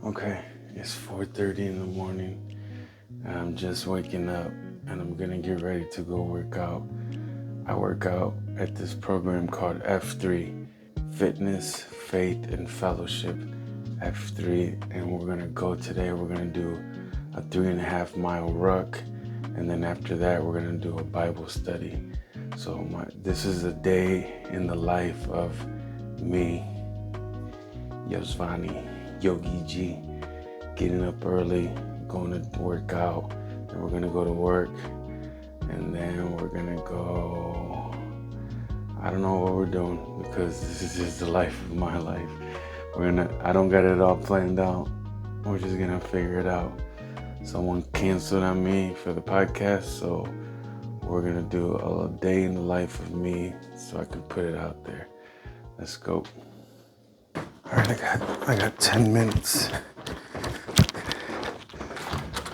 Okay, it's 4:30 in the morning. And I'm just waking up and I'm gonna get ready to go work out. I work out at this program called F3, Fitness, Faith, and Fellowship. F3, and we're gonna go today. We're gonna do a 3.5 mile ruck, and then after that, we're gonna do a Bible study. So this is a day in the life of me, Yogi G, getting up early, going to work out, and we're gonna go to work, and then we're gonna go. I don't know what we're doing because this is just the life of my life. I don't got it all planned out. We're just gonna figure it out. Someone canceled on me for the podcast, so we're gonna do a day in the life of me so I can put it out there. Let's go. All right, I got 10 minutes.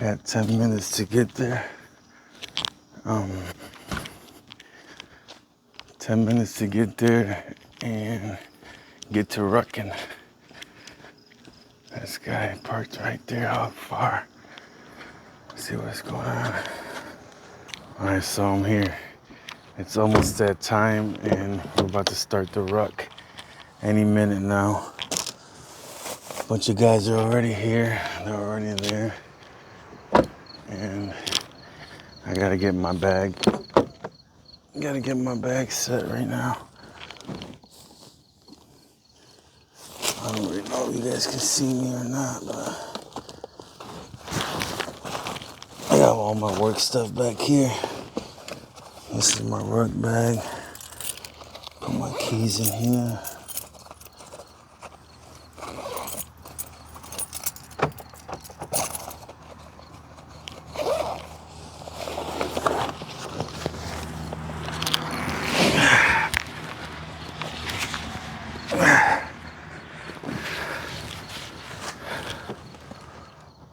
I got 10 minutes to get there. 10 minutes to get there and get to rucking. This guy parked right there out far. Let's see what's going on. All right, so I'm here. It's almost that time and we're about to start the ruck any minute now. A bunch of guys are already here. They're already there. And I gotta get my bag. Gotta get my bag set right now. I don't really know if you guys can see me or not, but I got all my work stuff back here. This is my work bag. Put my keys in here.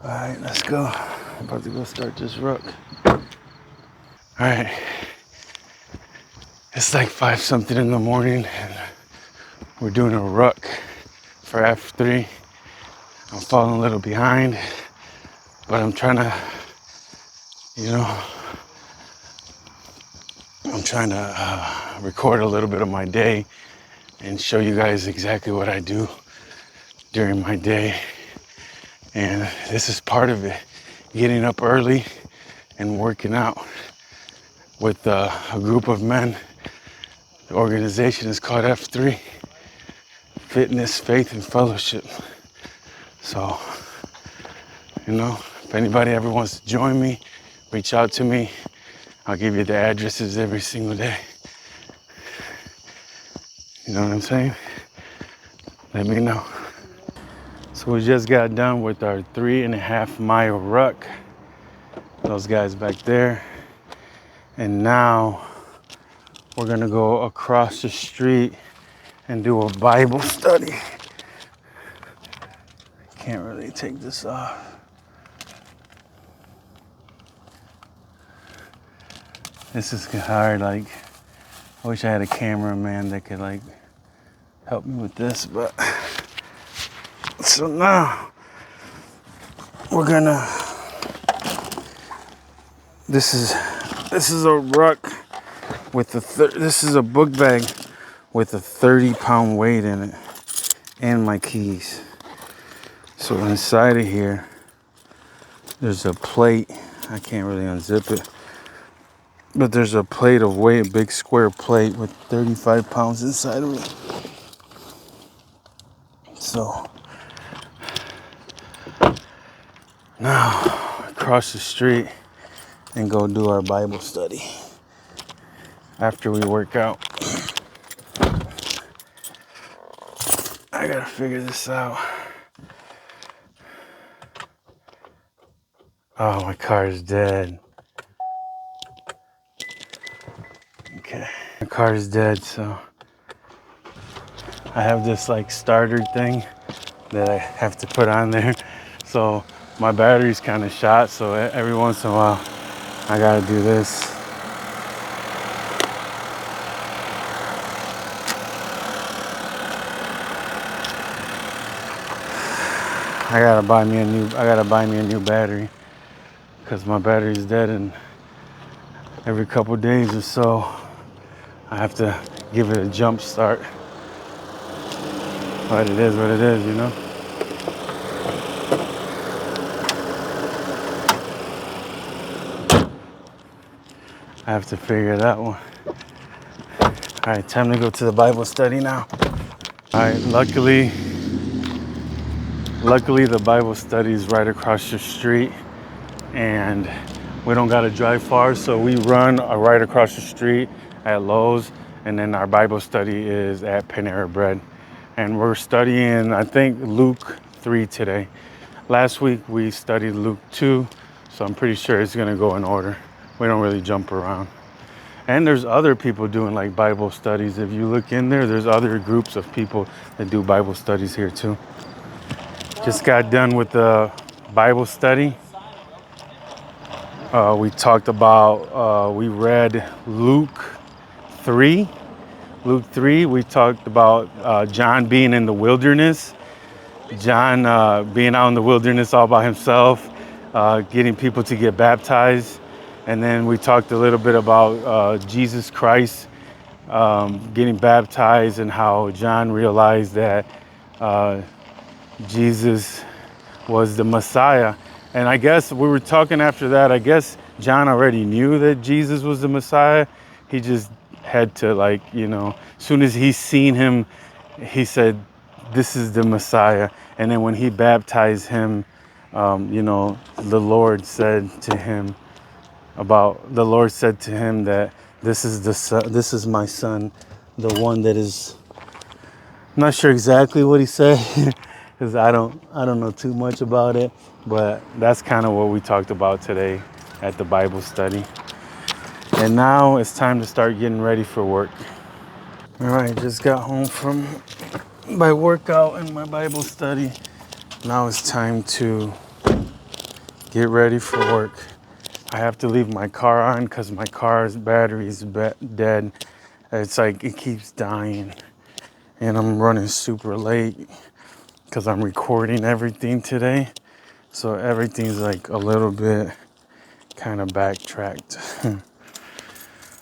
All right, let's go. I'm about to go start this ruck. All right. It's like 5 something in the morning and we're doing a ruck for F3. I'm falling a little behind, but I'm trying to, record a little bit of my day and show you guys exactly what I do during my day. And this is part of it, getting up early and working out with a group of men. The organization is called F3, Fitness, Faith, and Fellowship. So, if anybody ever wants to join me, reach out to me. I'll give you the addresses every single day. You know what I'm saying? Let me know. So we just got done with our 3.5 mile ruck. Those guys back there. And now we're gonna go across the street and do a Bible study. Can't really take this off. This is hard. I wish I had a cameraman that could help me with this, but so now we're gonna. This is a ruck with this is a book bag with a 30-pound weight in it and my keys. So inside of here, there's a plate. I can't really unzip it, but there's a plate of weight, a big square plate with 35 pounds inside of it. So now across the street and go do our Bible study after we work out. I gotta figure this out. Oh, my car is dead. Okay, my car is dead, so I have this starter thing that I have to put on there. So my battery's kind of shot, so every once in a while I gotta do this. I gotta buy me a new battery because my battery's dead, and every couple days or so I have to give it a jump start. But it is what it is, you know? I have to figure that one. All right, time to go to the Bible study now. All right, luckily the Bible study is right across the street, and we don't gotta drive far, so we run right across the street at Lowe's, and then our Bible study is at Panera Bread. And we're studying, I think, Luke 3 today. Last week we studied Luke 2, so I'm pretty sure it's gonna go in order. We don't really jump around. And there's other people doing like Bible studies. If you look in there, there's other groups of people that do Bible studies here too. Just got done with the Bible study. We talked about, we read Luke 3. Luke 3, we talked about John being in the wilderness. John being out in the wilderness all by himself, getting people to get baptized. And then we talked a little bit about Jesus Christ getting baptized, and how John realized that Jesus was the Messiah. And I guess we were talking after that, I guess John already knew that Jesus was the Messiah. He just had to, like, you know, as soon as he seen him, he said, this is the Messiah. And then when he baptized him, you know, the Lord said to him that this is my son, the one that is. I'm not sure exactly what he said because I don't know too much about it, but that's kind of what we talked about today at the Bible study. And now it's time to start getting ready for work. All right, just got home from my workout and my Bible study. Now it's time to get ready for work. I have to leave my car on because my car's battery is dead. It's like it keeps dying, and I'm running super late because I'm recording everything today. So everything's like a little bit kind of backtracked.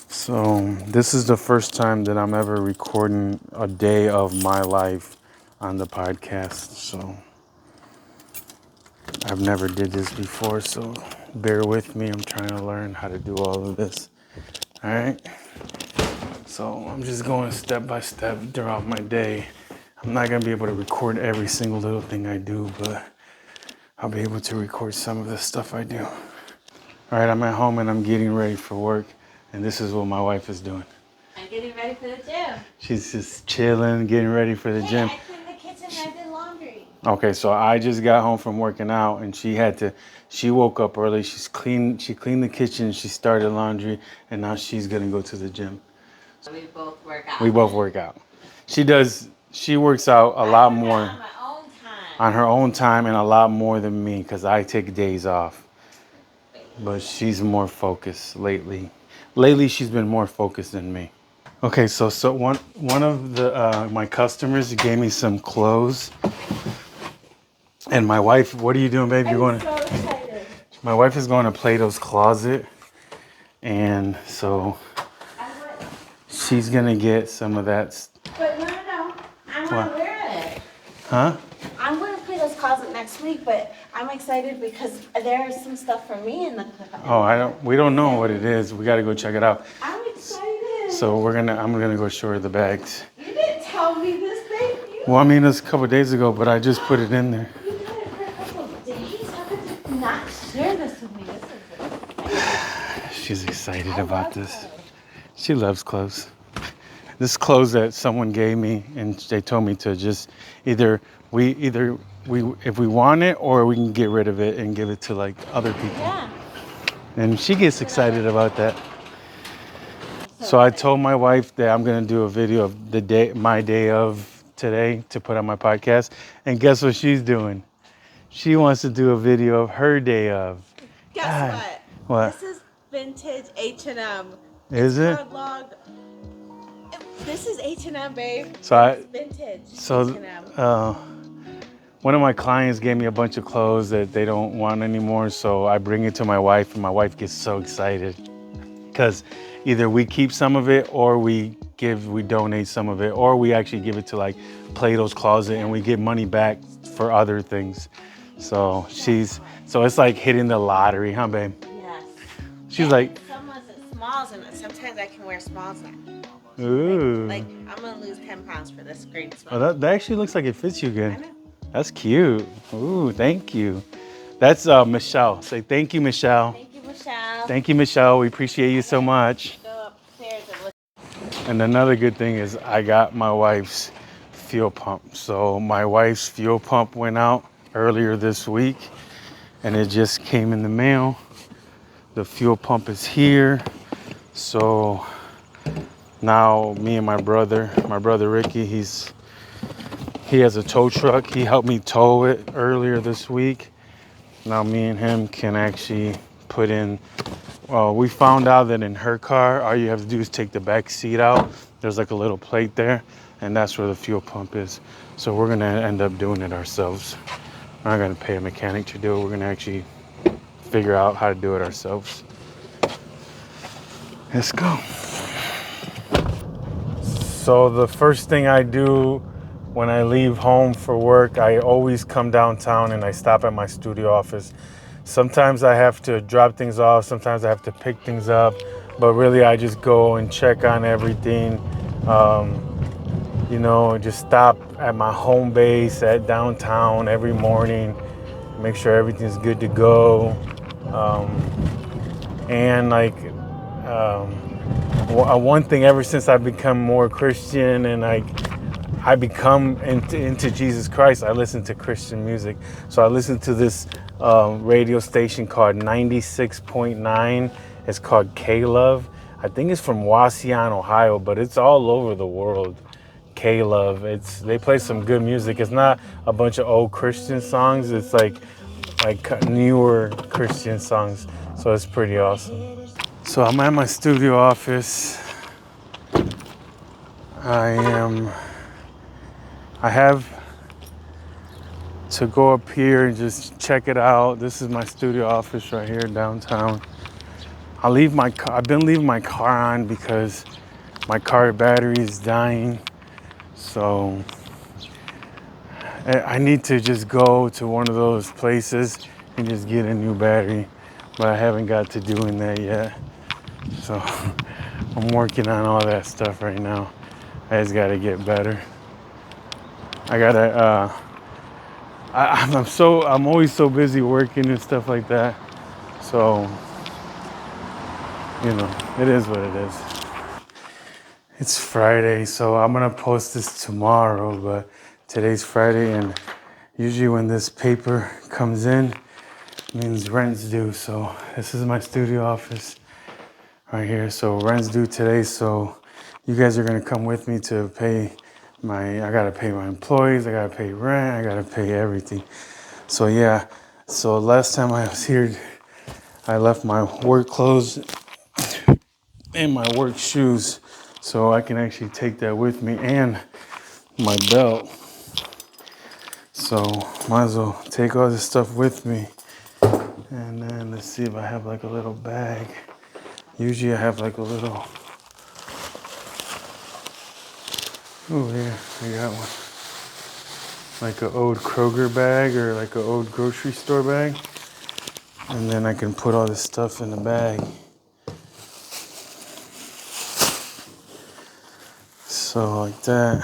So this is the first time that I'm ever recording a day of my life on the podcast. So I've never did this before, so bear with me. I'm trying to learn how to do all of this. All right. So I'm just going step by step throughout my day. I'm not gonna be able to record every single little thing I do, but I'll be able to record some of the stuff I do. All right, I'm at home and I'm getting ready for work, and this is what my wife is doing. I'm getting ready for the gym. She's just chilling, getting ready for the gym. I cleaned the kitchen and I did laundry. Okay, so I just got home from working out, and she woke up early. She cleaned the kitchen, she started laundry, and now she's gonna go to the gym. We both work out. We both work out. She works out a lot more on my own time. on her own time, and a lot more than me because I take days off. But she's more focused lately. Lately, she's been more focused than me. Okay, so one of the my customers gave me some clothes, and my wife. What are you doing, babe? You're going. So excited. My wife is going to Plato's Closet, and so she's gonna get some of that. But no. I'm not wearing it. Huh? I'm going to Plato's Closet next week, but I'm excited because there is some stuff for me in the closet. Oh, we don't know what it is. We got to go check it out. I'm excited. So I'm gonna go show her the bags. You didn't tell me this, thank you. Well, I mean, it was a couple of days ago, but I just put it in there. You did it for a couple of days? How could you not share this with me? This is She's excited about this. She loves clothes. This is clothes that someone gave me, and they told me to just either we if we want it, or we can get rid of it and give it to like other people. Yeah. And she gets excited about that. So I told my wife that I'm gonna do a video of my day of today to put on my podcast. And guess what she's doing? She wants to do a video of her day of. Guess God. what? What? This is vintage H&M. Is it? Cataloged. This is H&M, babe. So It's vintage H&M. one of my clients gave me a bunch of clothes that they don't want anymore, so I bring it to my wife, and my wife gets so excited because either we keep some of it, or we donate some of it, or we actually give it to like Plato's Closet, and we get money back for other things. So so it's like hitting the lottery, huh, babe? Yes. She's like, Some was smalls, and sometimes I can wear smalls now. ooh. Like I'm gonna lose 10 pounds for this green Oh, small. that actually looks like it fits you good. I know. That's cute. Ooh, thank you. That's Michelle. Say thank you, Michelle. Thank you, Michelle. Thank you, Michelle. We appreciate you so much. Go upstairs and look. And another good thing is I got my wife's fuel pump. So my wife's fuel pump went out earlier this week, and it just came in the mail. The fuel pump is here. So now me and my brother Ricky, he has a tow truck. He helped me tow it earlier this week. Now me and him can actually put in, well, we found out that in her car, all you have to do is take the back seat out. There's like a little plate there, and that's where the fuel pump is. So we're gonna end up doing it ourselves. We're not gonna pay a mechanic to do it. We're gonna actually figure out how to do it ourselves. Let's go. So the first thing I do when I leave home for work, I always come downtown and I stop at my studio office. Sometimes I have to drop things off, sometimes I have to pick things up, but really I just go and check on everything. Just stop at my home base at downtown every morning, make sure everything's good to go. And one thing, ever since I've become more Christian and I become into Jesus Christ, I listen to Christian music. So I listen to this radio station called 96.9. It's called K-Love. I think it's from Wasion, Ohio, but it's all over the world. K-Love. They play some good music. It's not a bunch of old Christian songs. It's like newer Christian songs. So it's pretty awesome. So I'm at my studio office. I have to go up here and just check it out. This is my studio office right here downtown. I've been leaving my car on because my car battery is dying. So I need to just go to one of those places and just get a new battery, but I haven't got to doing that yet. So I'm working on all that stuff right now. I just gotta get better. I'm always so busy working and stuff like that. So, it is what it is. It's Friday, so I'm gonna post this tomorrow, but today's Friday, and usually when this paper comes in, it means rent's due. So this is my studio office right here. So rent's due today, so you guys are gonna come with me to pay I gotta pay my employees, I gotta pay rent, I gotta pay everything. So yeah, so last time I was here, I left my work clothes and my work shoes, so I can actually take that with me, and my belt. So might as well take all this stuff with me. And then let's see if I have like a little bag. Usually I have like a little, oh yeah, I got one. Like an old Kroger bag or like an old grocery store bag. And then I can put all this stuff in the bag. So like that.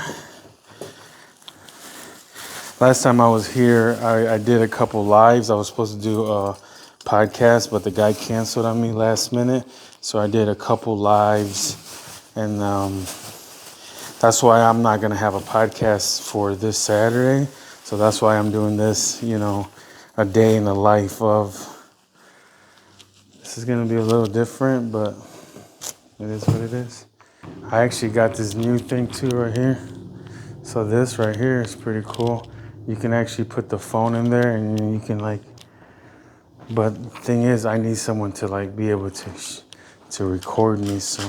Last time I was here, I did a couple lives. I was supposed to do a podcast, but the guy canceled on me last minute. So I did a couple lives, and that's why I'm not going to have a podcast for this Saturday. So that's why I'm doing this, a day in the life of. This is going to be a little different, but it is what it is. I actually got this new thing too right here. So this right here is pretty cool. You can actually put the phone in there, and you can but the thing is, I need someone to be able to record me. So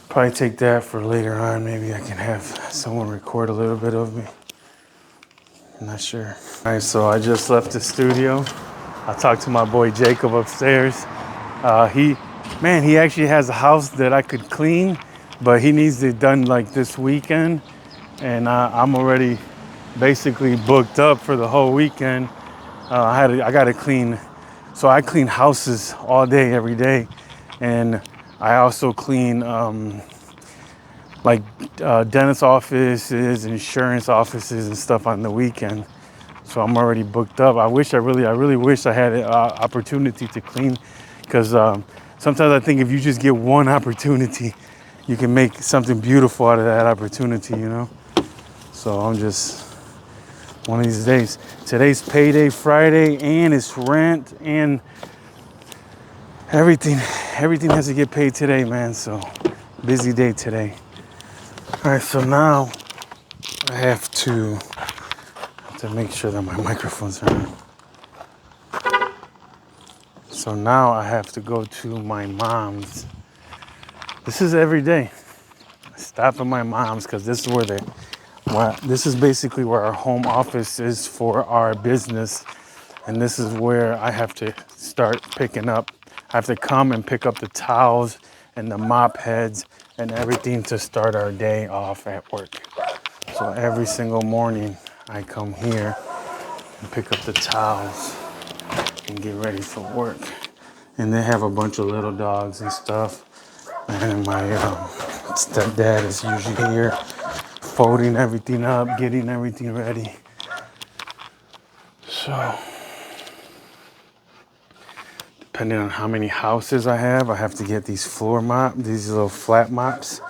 probably take that for later on. Maybe I can have someone record a little bit of me. I'm not sure. All right, so I just left the studio. I talked to my boy Jacob upstairs. He actually has a house that I could clean, but he needs it done like this weekend. And I'm already basically booked up for the whole weekend. I got to clean. So I clean houses all day, every day. And I also clean dentist offices, insurance offices and stuff on the weekend. So I'm already booked up. I really wish I had an opportunity to clean, because sometimes I think if you just get one opportunity, you can make something beautiful out of that opportunity, you know? So I'm just, one of these days. Today's payday Friday, and it's rent, and everything has to get paid today, man. So busy day today. All right, so now I have to make sure that my microphone's on. So now I have to go to my mom's. This is every day. I stop at my mom's because this is this is basically where our home office is for our business. And this is where I have to start picking up. I have to come and pick up the towels and the mop heads and everything to start our day off at work. So every single morning I come here and pick up the towels and get ready for work. And they have a bunch of little dogs and stuff. And my stepdad is usually here folding everything up, getting everything ready. So, depending on how many houses I have to get these these little flat mops.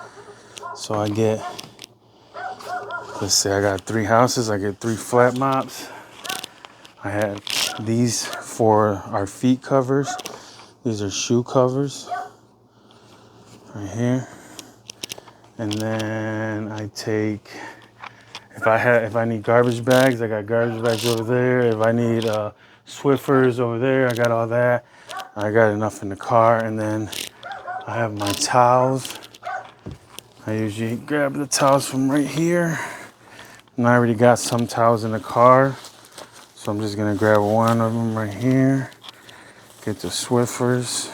So I get, let's say I got 3 houses, I get 3 flat mops. I have these for our feet covers. These are shoe covers right here. And then I take, if I need garbage bags, I got garbage bags over there. If I need Swiffers over there, I got all that. I got enough in the car. And then I have my towels. I usually grab the towels from right here. And I already got some towels in the car. So I'm just gonna grab one of them right here. Get the Swiffers.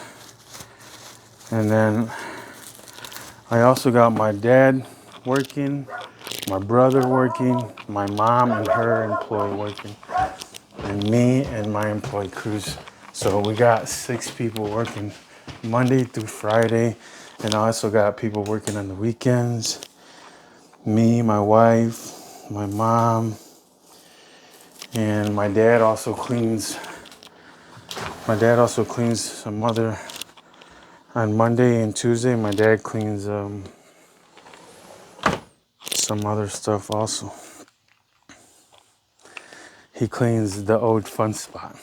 And then I also got my dad working, my brother working, my mom and her employee working, and me and my employee crews. So we got 6 people working Monday through Friday, and I also got people working on the weekends. Me, my wife, my mom, and my dad also cleans. My dad also cleans some other, on Monday and Tuesday, my dad cleans some other stuff also. He cleans the old fun spot.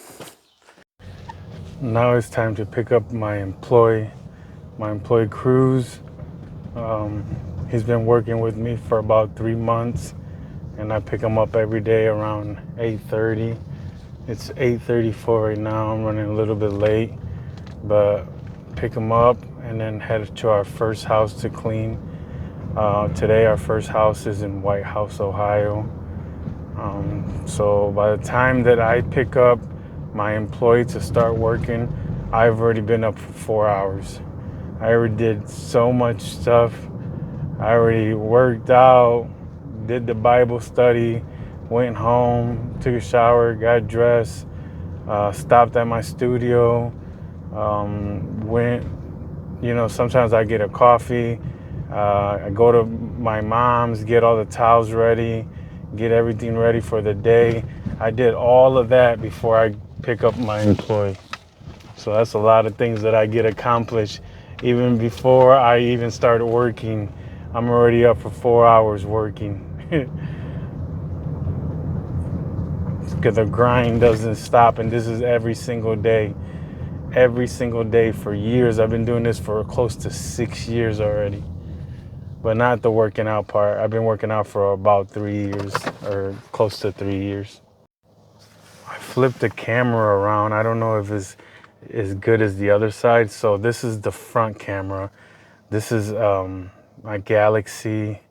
Now it's time to pick up my employee Cruz. He's been working with me for about 3 months, and I pick him up every day around 8:30. It's 8:34 right now. I'm running a little bit late, but pick him up and then head to our first house to clean. Today our first house is in White House, Ohio. So by the time that I pick up my employee to start working, I've already been up for 4 hours. I already did so much stuff. I already worked out, did the Bible study, went home, took a shower, got dressed, stopped at my studio, went, sometimes I get a coffee. I go to my mom's, get all the towels ready, get everything ready for the day. I did all of that before I pick up my employee. So that's a lot of things that I get accomplished. Even before I even started working, I'm already up for 4 hours working. Because the grind doesn't stop, and this is every single day. Every single day for years. I've been doing this for close to 6 years already. But not the working out part. I've been working out for about 3 years, or close to 3 years. I flipped the camera around. I don't know if it's as good as the other side. So this is the front camera. This is my Galaxy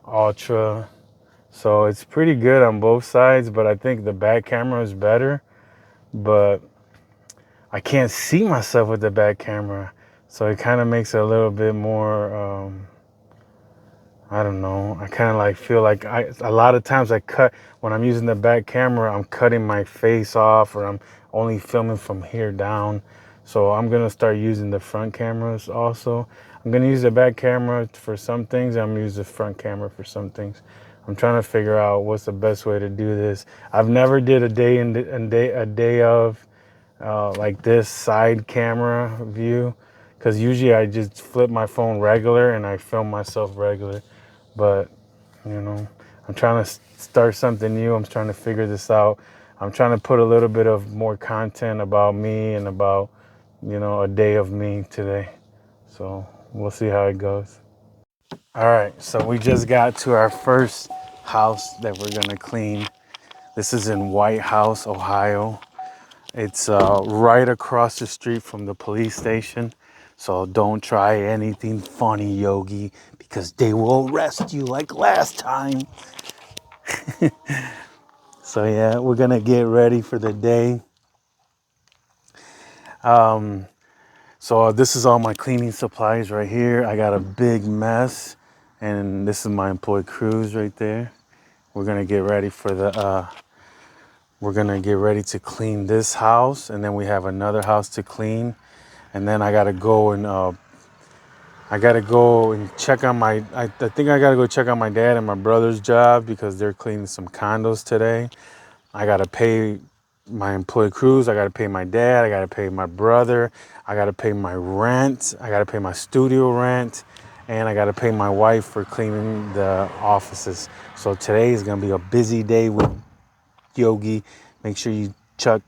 Ultra So it's pretty good on both sides, but I think the back camera is better. But I can't see myself with the back camera. So it kind of makes it a little bit more, I don't know. I kind of like feel like a lot of times when I'm using the back camera, I'm cutting my face off, or I'm only filming from here down. So I'm going to start using the front cameras also. I'm going to use the back camera for some things. I'm going to use the front camera for some things. I'm trying to figure out what's the best way to do this. I've never did a day of like this side camera view, because usually I just flip my phone regular and I film myself regular. But you know, I'm trying to start something new. I'm trying to figure this out. I'm trying to put a little bit of more content about me and about, a day of me today. So we'll see how it goes. All right, so we just got to our first house that we're gonna clean. This is in White House, Ohio. It's right across the street from the police station. So don't try anything funny, Yogi, because they will arrest you like last time. So yeah, we're gonna get ready for the day. So this is all my cleaning supplies right here. I got a big mess, and this is my employee crews right there. We're gonna get ready we're gonna get ready to clean this house, and then we have another house to clean, and then I gotta go and check on I think I gotta go check on my dad and my brother's job because they're cleaning some condos today. I gotta pay my employee crews. I gotta pay my dad. I gotta pay my brother. I gotta pay my rent. I gotta pay my studio rent, and I gotta pay my wife for cleaning the offices. So today is gonna be a busy day with Yogi. Make sure you check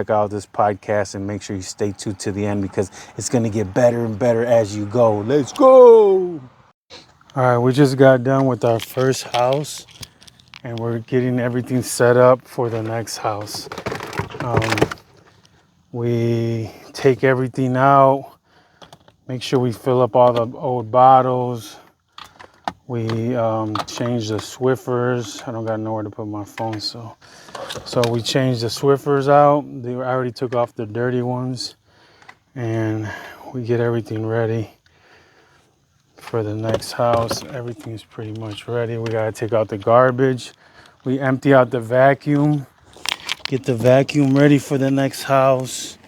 out this podcast, and make sure you stay tuned to the end because it's gonna get better and better as you go. Let's go! All right, we just got done with our first house, and we're getting everything set up for the next house. We take everything out, make sure we fill up all the old bottles. We change the Swiffers. I don't got nowhere to put my phone, so we changed the Swiffers out. I already took off the dirty ones, and we get everything ready for the next house. Everything's pretty much ready. We gotta take out the garbage. We empty out the vacuum, get the vacuum ready for the next house.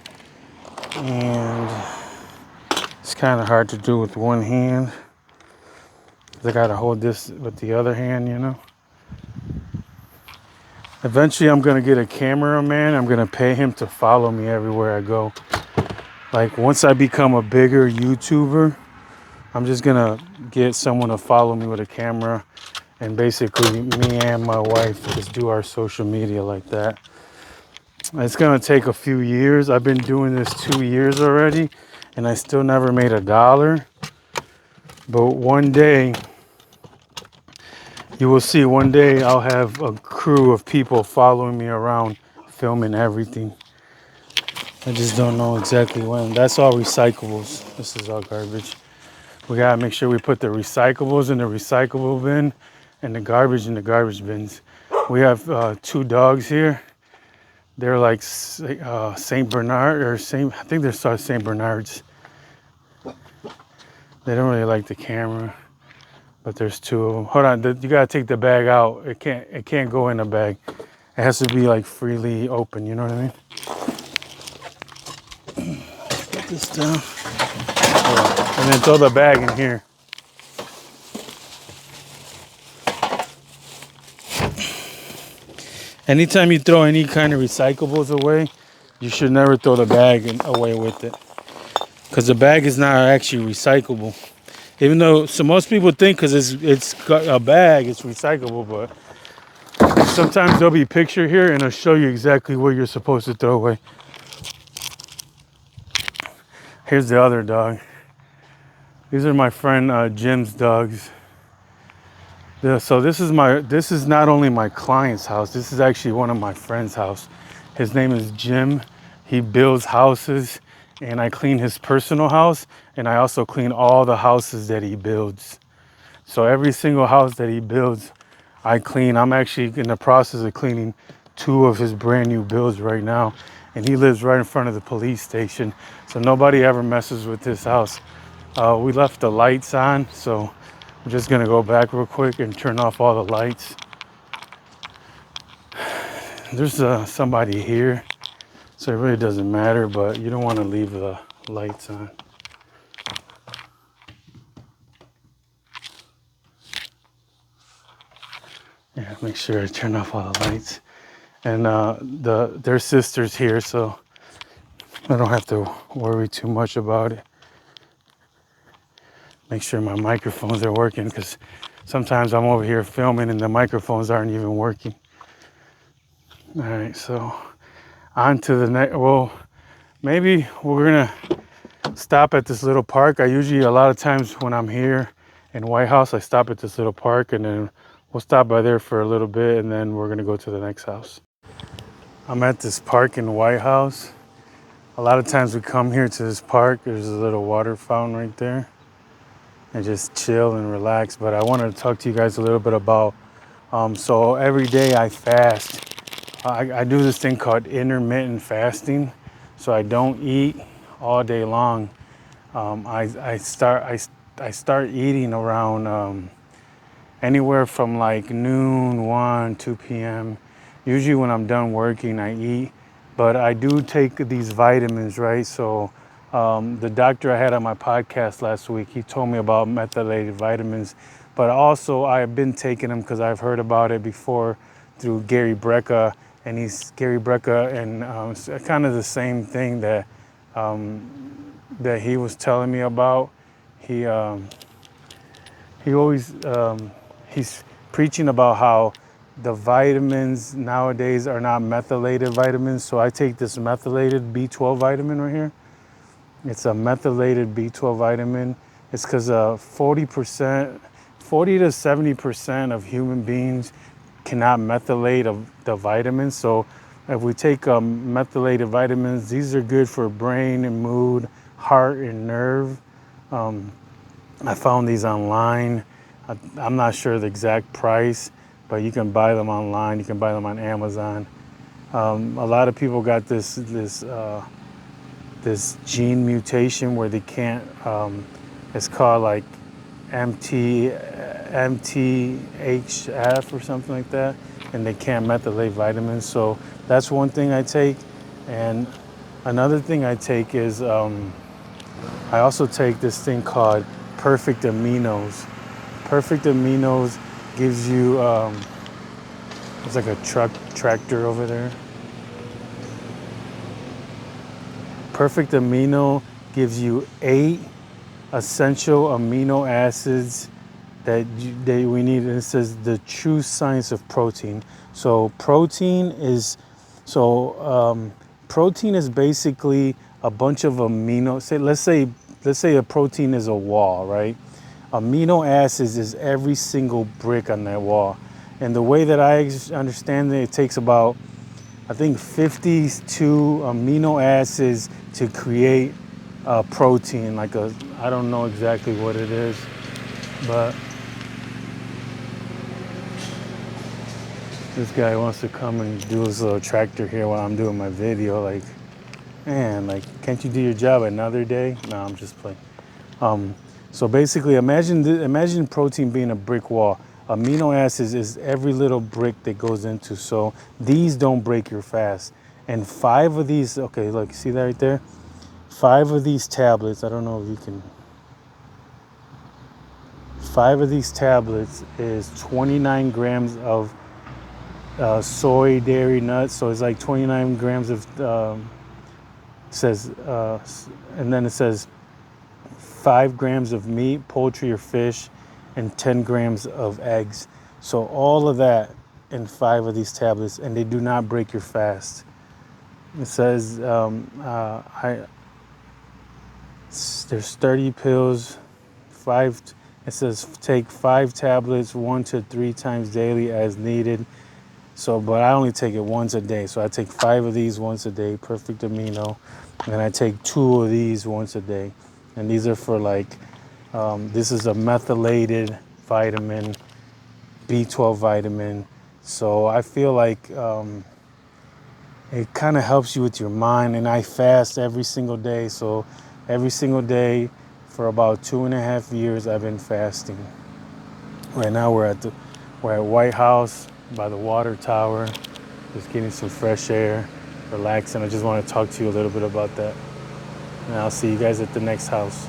And it's kind of hard to do with one hand. I gotta hold this with the other hand. Eventually I'm gonna get a cameraman. I'm gonna pay him to follow me everywhere I go. Like once I become a bigger YouTuber, I'm just gonna get someone to follow me with a camera, and basically me and my wife just do our social media like that. It's gonna take a few years. I've been doing this 2 years already, and I still never made $1. But one day, you will see, one day I'll have a crew of people following me around, filming everything. I just don't know exactly when. That's all recyclables. This is all garbage. We gotta make sure we put the recyclables in the recyclable bin and the garbage in the garbage bins. We have 2 dogs here. They're like Saint Bernard or I think they're Saint Bernards. They don't really like the camera, but there's 2 of them. Hold on, you gotta take the bag out. It can't go in a bag. It has to be like freely open. You know what I mean? Put this down, and then throw the bag in here. Anytime you throw any kind of recyclables away, you should never throw the bag away with it, because the bag is not actually recyclable. Even though, so most people think because it's got a bag, it's recyclable, but sometimes there'll be a picture here and it'll show you exactly what you're supposed to throw away. Here's the other dog. These are my friend Jim's dogs. So this is not only my client's house, this is actually one of my friend's house. His name is Jim. He builds houses, and I clean his personal house, and I also clean all the houses that he builds. So every single house that he builds, I'm actually in the process of cleaning 2 of his brand new builds right now. And he lives right in front of the police station. So nobody ever messes with this house. We left the lights on, so I'm just gonna go back real quick and turn off all the lights. There's somebody here, so it really doesn't matter, but you don't want to leave the lights on. Yeah, make sure I turn off all the lights. And their sister's here, so I don't have to worry too much about it. Make sure my microphones are working, because sometimes I'm over here filming and the microphones aren't even working. All right, so on to the next. Well, maybe we're gonna stop at this little park. I usually, a lot of times when I'm here in White House, I stop at this little park, and then we'll stop by there for a little bit, and then we're gonna go to the next house. I'm at this park in White House. A lot of times we come here to this park. There's a little water fountain right there, and just chill and relax. But I wanted to talk to you guys a little bit about, so every day I fast. I do this thing called intermittent fasting. So I don't eat all day long. I start eating around anywhere from like noon, 1, 2 p.m. Usually when I'm done working, I eat. But I do take these vitamins, right? So the doctor I had on my podcast last week, he told me about methylated vitamins. But also I've been taking them because I've heard about it before through Gary Brecka. And Gary Brecka, and it's kind of the same thing that that he was telling me about. He always he's preaching about how the vitamins nowadays are not methylated vitamins. So I take this methylated B12 vitamin right here. It's a methylated B12 vitamin. It's because 40 to 70% of human beings cannot methylate the vitamins. So if we take methylated vitamins, these are good for brain and mood, heart and nerve. I found these online. I'm not sure the exact price, but you can buy them online. You can buy them on Amazon. A lot of people got this gene mutation where they can't. It's called like MTHF or something like that, and they can't methylate vitamins. So that's one thing I take. And another thing I take is I also take this thing called Perfect Aminos. Perfect Aminos gives you, it's like a tractor over there. Perfect Amino gives you 8 essential amino acids that we need. And it says the true science of protein. So protein is basically a bunch of let's say a protein is a wall, right? Amino acids is every single brick on that wall. And the way that I understand it, it takes about, I think, 52 amino acids to create a protein, I don't know exactly what it is, but this guy wants to come and do his little tractor here while I'm doing my video. Like, man, like, can't you do your job another day? No, I'm just playing. So basically, imagine protein being a brick wall. Amino acids is every little brick that goes into. So these don't break your fast. And 5 of these, okay, look, see that right there? 5 of these tablets, I don't know if you can. 5 of these tablets is 29 grams of soy, dairy, nuts. So it's like 29 grams of, and then it says 5 grams of meat, poultry or fish, and 10 grams of eggs. So all of that in 5 of these tablets, and they do not break your fast. It says there's 30 pills, 5. It says take 5 tablets 1 to 3 times daily as needed. So, but I only take it once a day. So I take 5 of these once a day, Perfect Amino, and I take 2 of these once a day. And these are for like, this is a methylated vitamin. B12 vitamin. So I feel like it kind of helps you with your mind. And I fast every single day. So every single day for about 2.5 years, I've been fasting. Right now we're at White House by the water tower, just getting some fresh air, relaxing. I just want to talk to you a little bit about that. And I'll see you guys at the next house.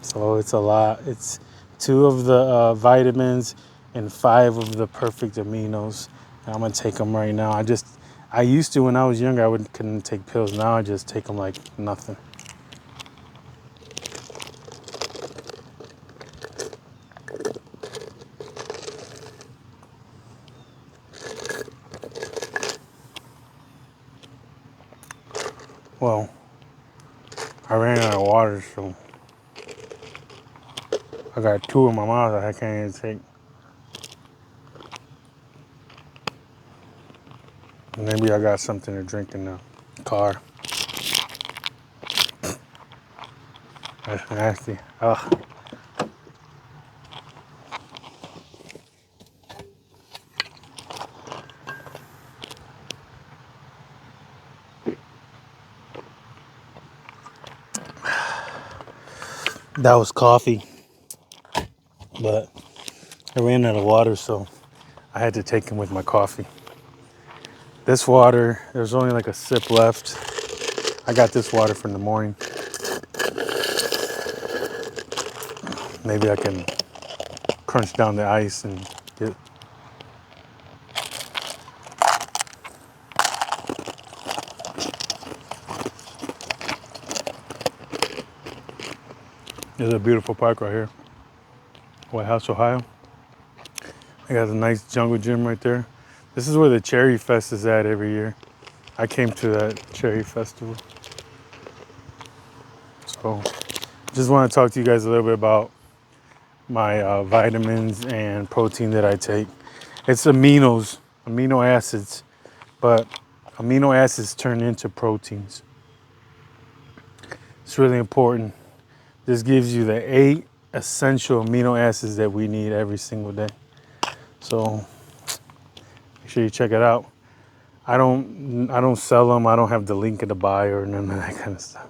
So it's a lot. It's 2 of the vitamins and 5 of the perfect aminos. And I'm gonna take them right now. I used to when I was younger. Couldn't take pills. Now I just take them like nothing. Well, I ran out of water, so I got 2 in my mouth that I can't even take. Maybe I got something to drink in the car. That's nasty. Ugh. That was coffee, but I ran out of water, so I had to take them with my coffee. This water, there's only like a sip left. I got this water from the morning. Maybe I can crunch down the ice and get. There's a beautiful park right here, White House, Ohio. I got a nice jungle gym right there. This is where the Cherry Fest is at every year. I came to that cherry festival. So just want to talk to you guys a little bit about my vitamins and protein that I take. It's amino acids, but amino acids turn into proteins. It's really important. This gives you the 8 essential amino acids that we need every single day. So make sure you check it out. I don't sell them. I don't have the link in the bio or none of that kind of stuff.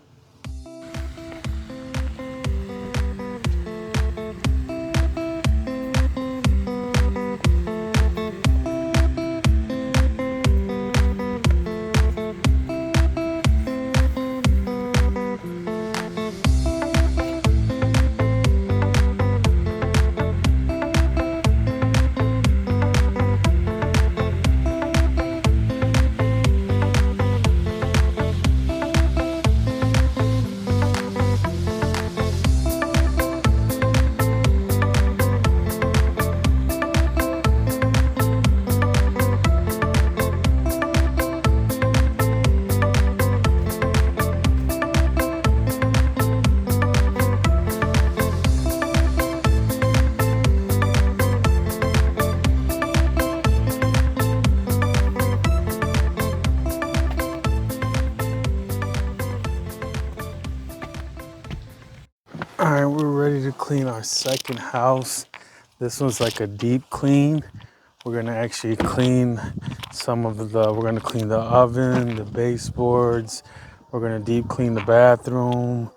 All right, we're ready to clean our second house. This one's like a deep clean. We're gonna actually clean we're gonna clean the oven, the baseboards. We're gonna deep clean the bathroom.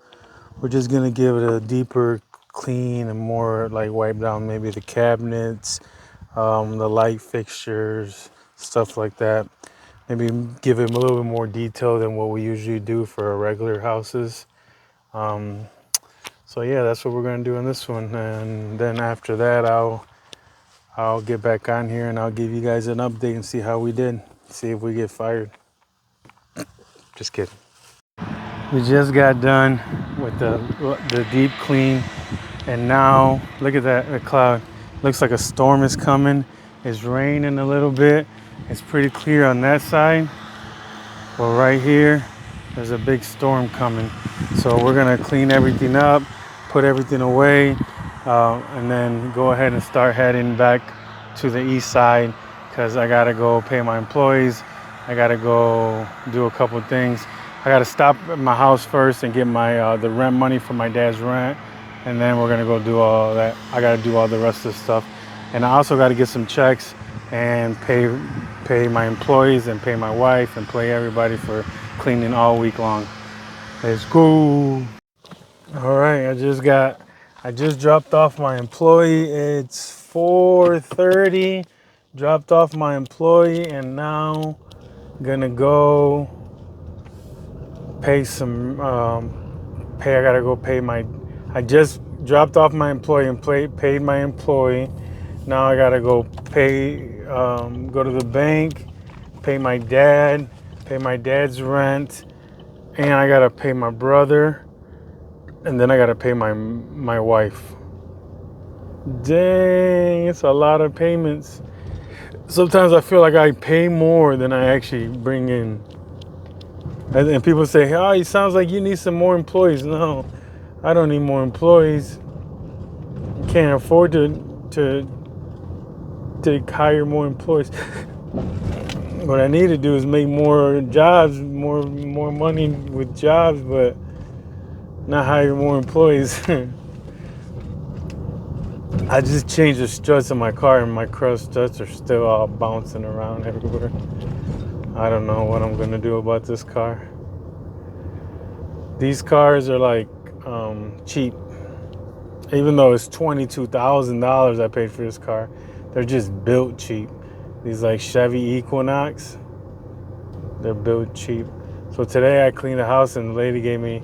We're just gonna give it a deeper clean and more like wipe down maybe the cabinets, the light fixtures, stuff like that. Maybe give it a little bit more detail than what we usually do for our regular houses. So yeah, that's what we're gonna do in this one, and then after that, I'll get back on here and I'll give you guys an update and see how we did. See if we get fired. Just kidding. We just got done with the deep clean, and now look at that, the cloud. Looks like a storm is coming. It's raining a little bit. It's pretty clear on that side. Well, right here, there's a big storm coming. So we're gonna clean everything up, put everything away, and then go ahead and start heading back to the east side because I gotta go pay my employees. I gotta go do a couple things. I gotta stop at my house first and get my the rent money for my dad's rent, and then we're gonna go do all that. I gotta do all the rest of the stuff. And I also got to get some checks and pay my employees and pay my wife and pay everybody for cleaning all week long. Let's go. All right, I just dropped off my employee. It's 4:30. Dropped off my employee, and now gonna go pay some pay. I gotta go pay my. I just dropped off my employee and paid my employee. Now I gotta go pay. Go to the bank, pay my dad's rent, and I gotta pay my brother, and then I gotta pay my wife. Dang, it's a lot of payments. Sometimes I feel like I pay more than I actually bring in. And people say, "Oh, it sounds like you need some more employees." No, I don't need more employees. Can't afford to hire more employees. What I need to do is make more jobs, more money with jobs, but not hire more employees. I just changed the struts in my car, and my crush struts are still all bouncing around everywhere. I don't know what I'm gonna do about this car. These cars are like cheap. Even though it's $22,000 I paid for this car, they're just built cheap. These like Chevy Equinox, they're built cheap. So today I cleaned the house and the lady gave me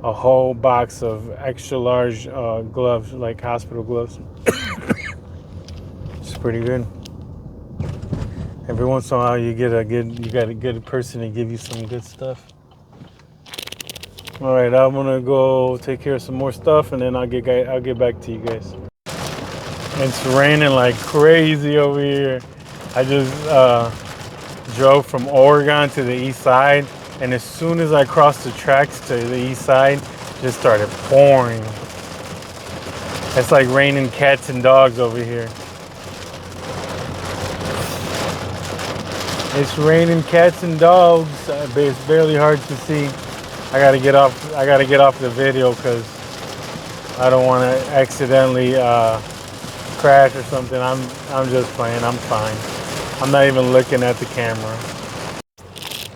a whole box of extra large gloves, like hospital gloves. It's pretty good. Every once in a while you got a good person to give you some good stuff. All right, I'm gonna go take care of some more stuff, and then I'll get back to you guys. It's raining like crazy over here. I just drove from Oregon to the east side, and as soon as I crossed the tracks to the east side, it just started pouring. It's like raining cats and dogs over here. It's raining cats and dogs. It's barely hard to see. I gotta get off the video because I don't want to accidentally crash or something. I'm just playing. I'm fine. I'm not even looking at the camera.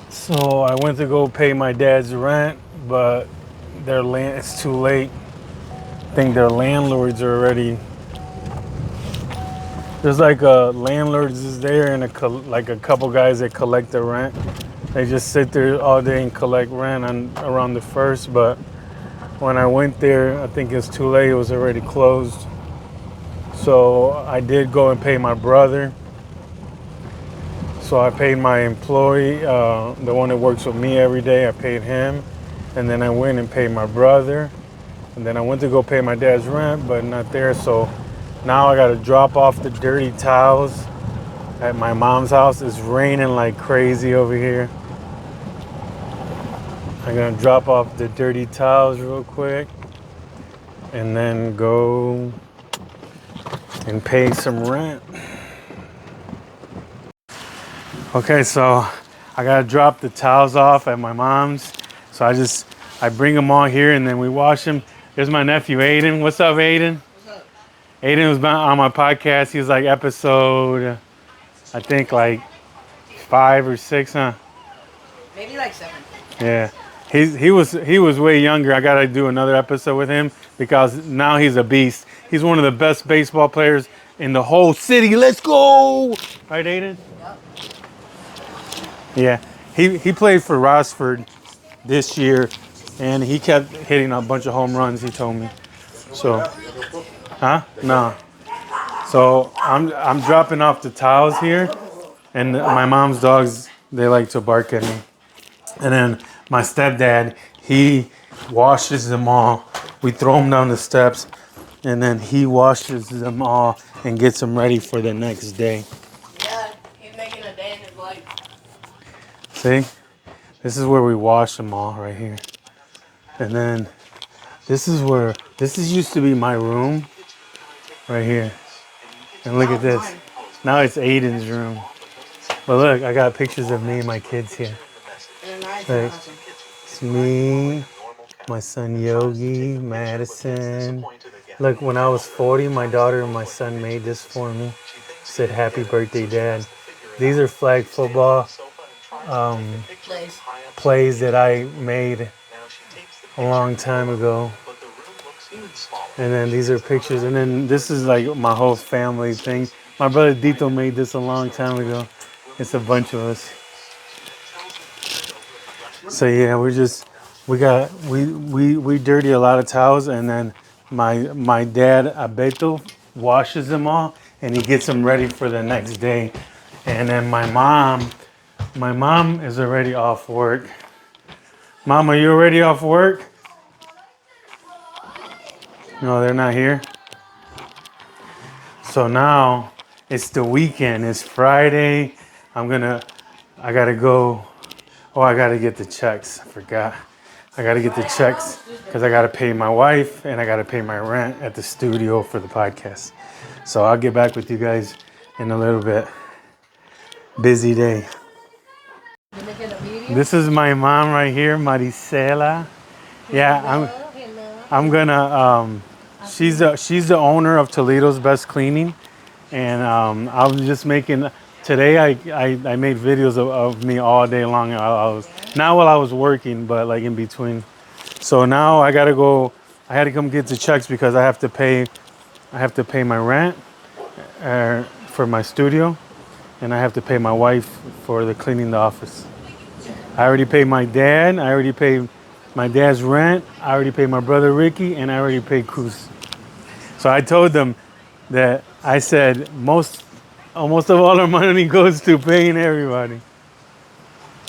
So I went to go pay my dad's rent, but it's too late. I think their landlords are already. There's like a landlords is there and like a couple guys that collect the rent. They just sit there all day and collect rent around the first. But when I went there, I think it's too late. It was already closed. So I did go and pay my brother. So I paid my employee, the one that works with me every day. I paid him, and then I went and paid my brother, and then I went to go pay my dad's rent, but not there. So now I got to drop off the dirty towels at my mom's house. It's raining like crazy over here. I'm gonna drop off the dirty towels real quick, and then go and pay some rent. Okay, so I gotta drop the towels off at my mom's. So I bring them all here and then we wash them. There's my nephew Aiden. What's up, Aiden? What's up? Aiden was on my podcast. He was like episode, I think like 5 or 6, huh? Maybe like 7. Yeah. He was way younger. I gotta do another episode with him because now he's a beast. He's one of the best baseball players in the whole city. Let's go! Right, Aiden? Yep. Yeah, he played for Rossford this year, and he kept hitting a bunch of home runs. He told me. So, huh? No. So I'm dropping off the towels here, and my mom's dogs, they like to bark at me. And then my stepdad, he washes them all. We throw them down the steps, and then he washes them all and gets them ready for the next day. Yeah, he's making a day in his life. See? This is where we wash them all right here. And then this used to be my room right here. And look at this. Now it's Aiden's room. But look, I got pictures of me and my kids here. Like, it's me, my son Yogi, Madison, Look, when I was 40, my daughter and my son made this for me. Said, "Happy birthday, Dad." These are flag football Place. plays that I made a long time ago. And then these are pictures. And then this is like my whole family thing. My brother Dito made this a long time ago. It's a bunch of us. So yeah, we dirty a lot of towels, and then my dad Abeto washes them all, and he gets them ready for the next day. And then my mom is already off work. Mom, are you already off work? No, they're not here. So now it's the weekend. It's Friday. I gotta go. Oh, I gotta get the checks. I forgot. I gotta get the checks because I gotta pay my wife and I gotta pay my rent at the studio for the podcast. So I'll get back with you guys in a little bit. Busy day. You making a video? This is my mom right here, Maricela. Yeah, I'm gonna. She's the owner of Toledo's Best Cleaning, and I was just making. Today I made videos of me all day long. I was not while I was working, but like in between. So now I gotta go. I had to come get the checks because I have to pay. I have to pay my rent for my studio, and I have to pay my wife for the cleaning the office. I already paid my dad. I already paid my dad's rent. I already paid my brother Ricky, and I already paid Cruz. So I told them that I said almost of all our money goes to paying everybody.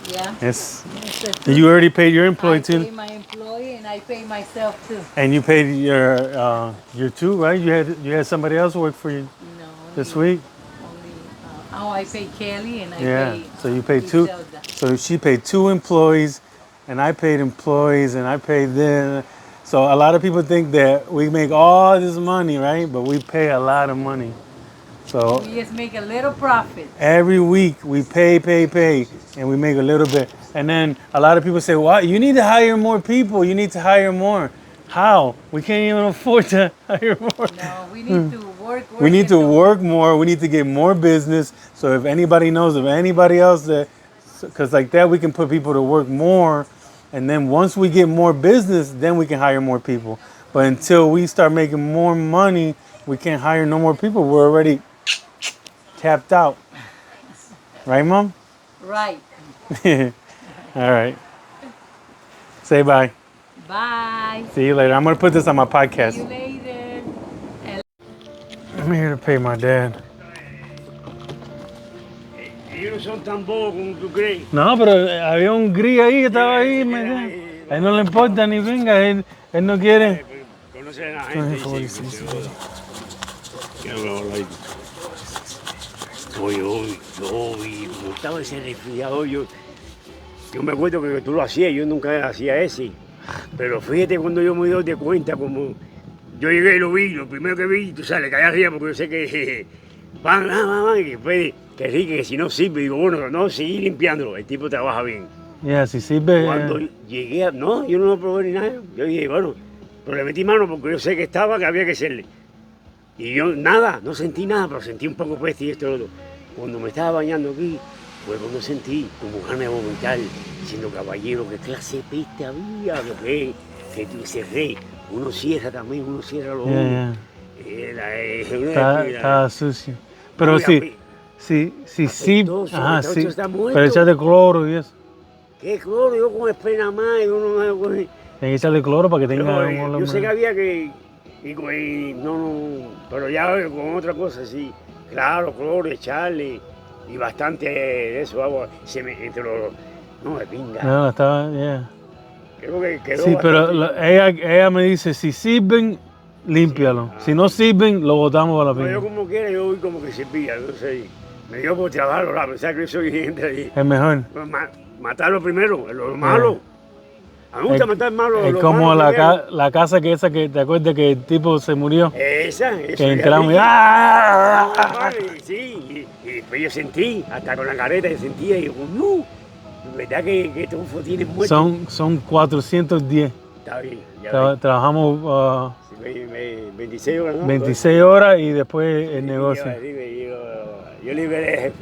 Yeah. It's It's you already paid your I employee pay too, my employee and I pay myself too. and you paid your two, right? You had somebody else work for you No, this only, week. I pay Kelly and I Yeah. pay. So you paid two. Griselda. So she paid two employees, and I paid employees, and I paid them. So a lot of people think that we make all this money, right? But we pay a lot of money. So We just make a little profit. every week we pay, and we make a little bit. And then a lot of people say, "Well, you need to hire more people. You need to hire more." How? We can't even afford to hire more. No, we need to work. We need to and work more. We need to get more business. So if anybody knows of anybody else that, because like that, we can put people to work more. And then once we get more business, then we can hire more people. But until we start making more money, we can't hire no more people. We're already tapped out. Right, Mom? Right. All right. Say bye. Bye. See you later. I'm going to put this on my See you podcast. later. I'm here to pay my dad. Ellos no son tan bobos como tú crees. No, pero había un gris ahí que estaba ahí. A él no le importa ni venga. Él no quiere. Conocen a la gente y dicen que se joda. Quiero hablar ahí. Oye, como estaba ese resfriado, yo me acuerdo que tú lo hacías, yo nunca hacía ese. Pero fíjate cuando yo me doy de cuenta, como yo llegué y lo vi, lo primero que vi, tú sabes, le caí arriba porque yo sé que van, y después que sí, que si no sirve, digo, bueno, no, seguí limpiándolo, el tipo trabaja bien. Ya, si sirve. Cuando llegué, no, yo no lo probé ni nada, yo dije, bueno, pero le metí mano porque yo sé que estaba, que había que hacerle. Y yo nada, no sentí nada, pero sentí un poco peste y esto y lo otro. Cuando me estaba bañando aquí, pues cuando sentí como ganas de vomitar, diciendo, caballero, qué clase de peste había, lo que cerré. Uno cierra también, uno cierra los ojos. Está sucio. Pero No, sí, apetoso, ajá, apetoso, sí. está muerto. Pero échale cloro y eso. ¿Qué cloro? Yo con spray nada más, y uno no me Hay que echarle cloro para que tenga un olor. yo sé que había que, y no, pero ya con otra cosa, sí. Claro, cloro, echarle, y bastante de eso, agua, entre los, no, de pinga. No, estaba, yeah. Creo que quedó Sí, pero bastante. ella me dice, si sirven, límpialo. Si no sirven, lo botamos a la No, yo pinga. como quiera, yo voy como que servía, no sé. Me dio por trabajo, a pesar que yo soy gente ahí. Es mejor. Pues matarlo primero, lo malo. A mí me gusta matar malo. Es lo como malo primero. la casa que esa que te acuerdas que el tipo se murió. Esa, Que entramos y Vale, sí, y después yo sentí, hasta con la careta yo sentía, y digo, no, ¿verdad que este UFO tiene muerto? Son 410. Está bien, ya ves. Trabajamos 26 horas, ¿no? 26 horas y después el Sí, negocio. yo liberé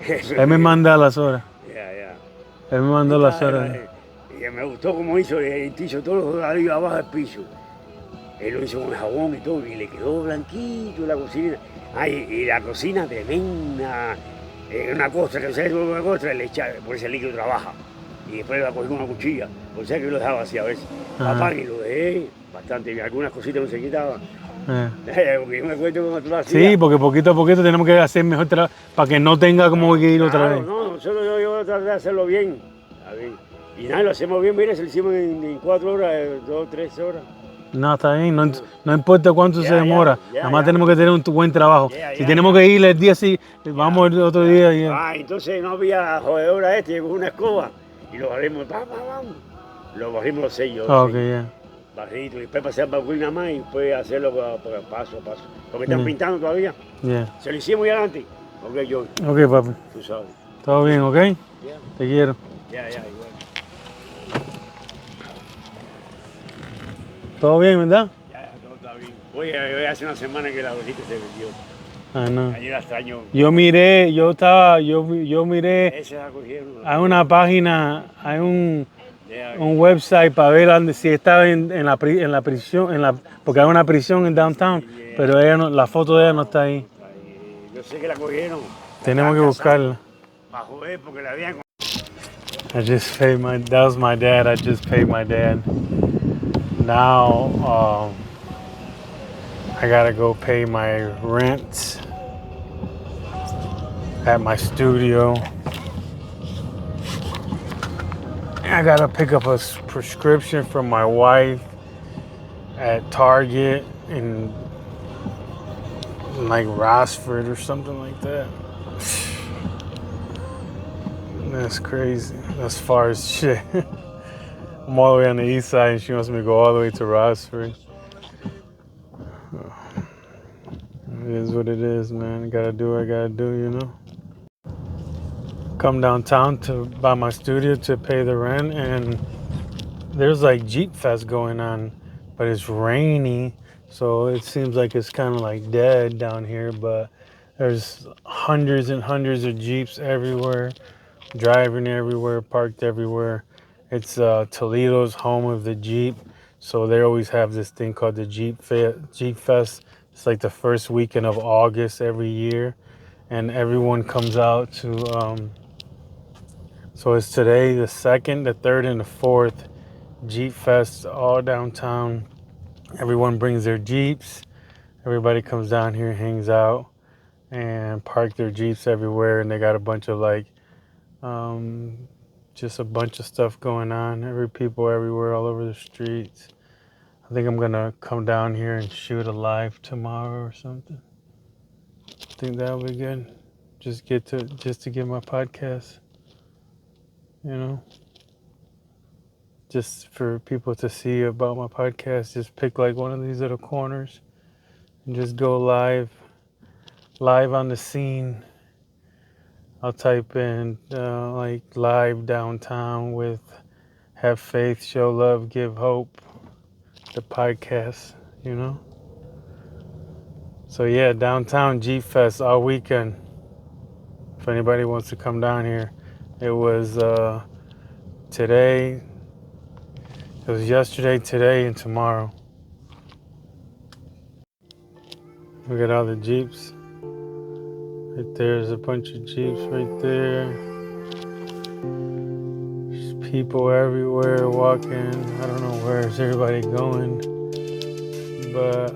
jefe. Él me manda las horas. Ya, ya. Él me mandó las horas. Y me gustó cómo hizo el piso, todos los arriba abajo del piso. Él lo hizo con jabón y todo, y le quedó blanquito la cocina. Ay, y la cocina tremenda. Una costra, que se hace una costra, le echa, por ese líquido trabaja. Y después la cogí con una cuchilla. O sea que lo dejaba así a veces. Papá, y lo dejé bastante bien. Algunas cositas no se quitaban. Porque yo me cuento cómo tú lo hacías. Sí, porque poquito a poquito tenemos que hacer mejor trabajo para que no tenga como que ir otra vez. No, nosotros yo traté de hacerlo bien. A ver. Y nada, lo hacemos bien, mira, se lo hicimos en 4 horas, 2, 3 horas. No, está bien, no importa cuánto se demora, nada más ya. tenemos que tener un buen trabajo. Si tenemos que ir el día sí, vamos el otro día. Ya. Entonces no había jodedora llegó una escoba y lo barrimos, vamos. Lo barrimos los sellos. Ok, ya. Barrito, y después pasar por nada más y después hacerlo paso a paso. Porque están pintando todavía. Se lo hicimos ya antes. Ok, yo. Ok, papi. Tú sabes. Todo bien, ok. Te quiero. Ya, igual. Todo bien, ¿verdad? Ya, todo está bien. Hoy hace una semana que la rosita se vendió. No. Ayer extraño. Yo miré, Ese la cogieron. hay una página, hay un website para ver si estaba en la prisión, porque hay una prisión en downtown, pero ella no, la foto de ella no está ahí. Yo sé que la cogieron. Tenemos que buscarla. Bajo él porque la habían. That was my dad. I just paid my dad. Now I gotta go pay my rent at my studio. I gotta pick up a prescription from my wife at Target in like Rossford or something like that. That's crazy. That's far as shit. I'm all the way on the east side and she wants me to go all the way to Rossford. It is what it is, man. I gotta do what I gotta do, you know? Come downtown by my studio to pay the rent, and there's like Jeep Fest going on, but it's rainy, so it seems like it's kind of like dead down here, but there's hundreds and hundreds of Jeeps everywhere, driving everywhere, parked everywhere. It's Toledo's home of the Jeep, so they always have this thing called the Jeep Fest. It's like the first weekend of August every year, and everyone comes out to, so it's today, the 2nd, the 3rd, and the 4th, Jeep Fest all downtown. Everyone brings their Jeeps. Everybody comes down here, hangs out, and park their Jeeps everywhere, and they got a bunch of like, just a bunch of stuff going on. People everywhere, all over the streets. I think I'm gonna come down here and shoot a live tomorrow or something. I think that'll be good. Just to get my podcast, you know. Just for people to see about my podcast. Just pick like one of these little corners and just go live on the scene. I'll type in like live downtown with have faith, show love, give hope. The podcast, you know. So yeah, downtown Jeep Fest all weekend. If anybody wants to come down here, it was today. It was yesterday, today, and tomorrow. Look at all the Jeeps. Right there's a bunch of Jeeps right there. There's people everywhere walking. I don't know where's everybody going, but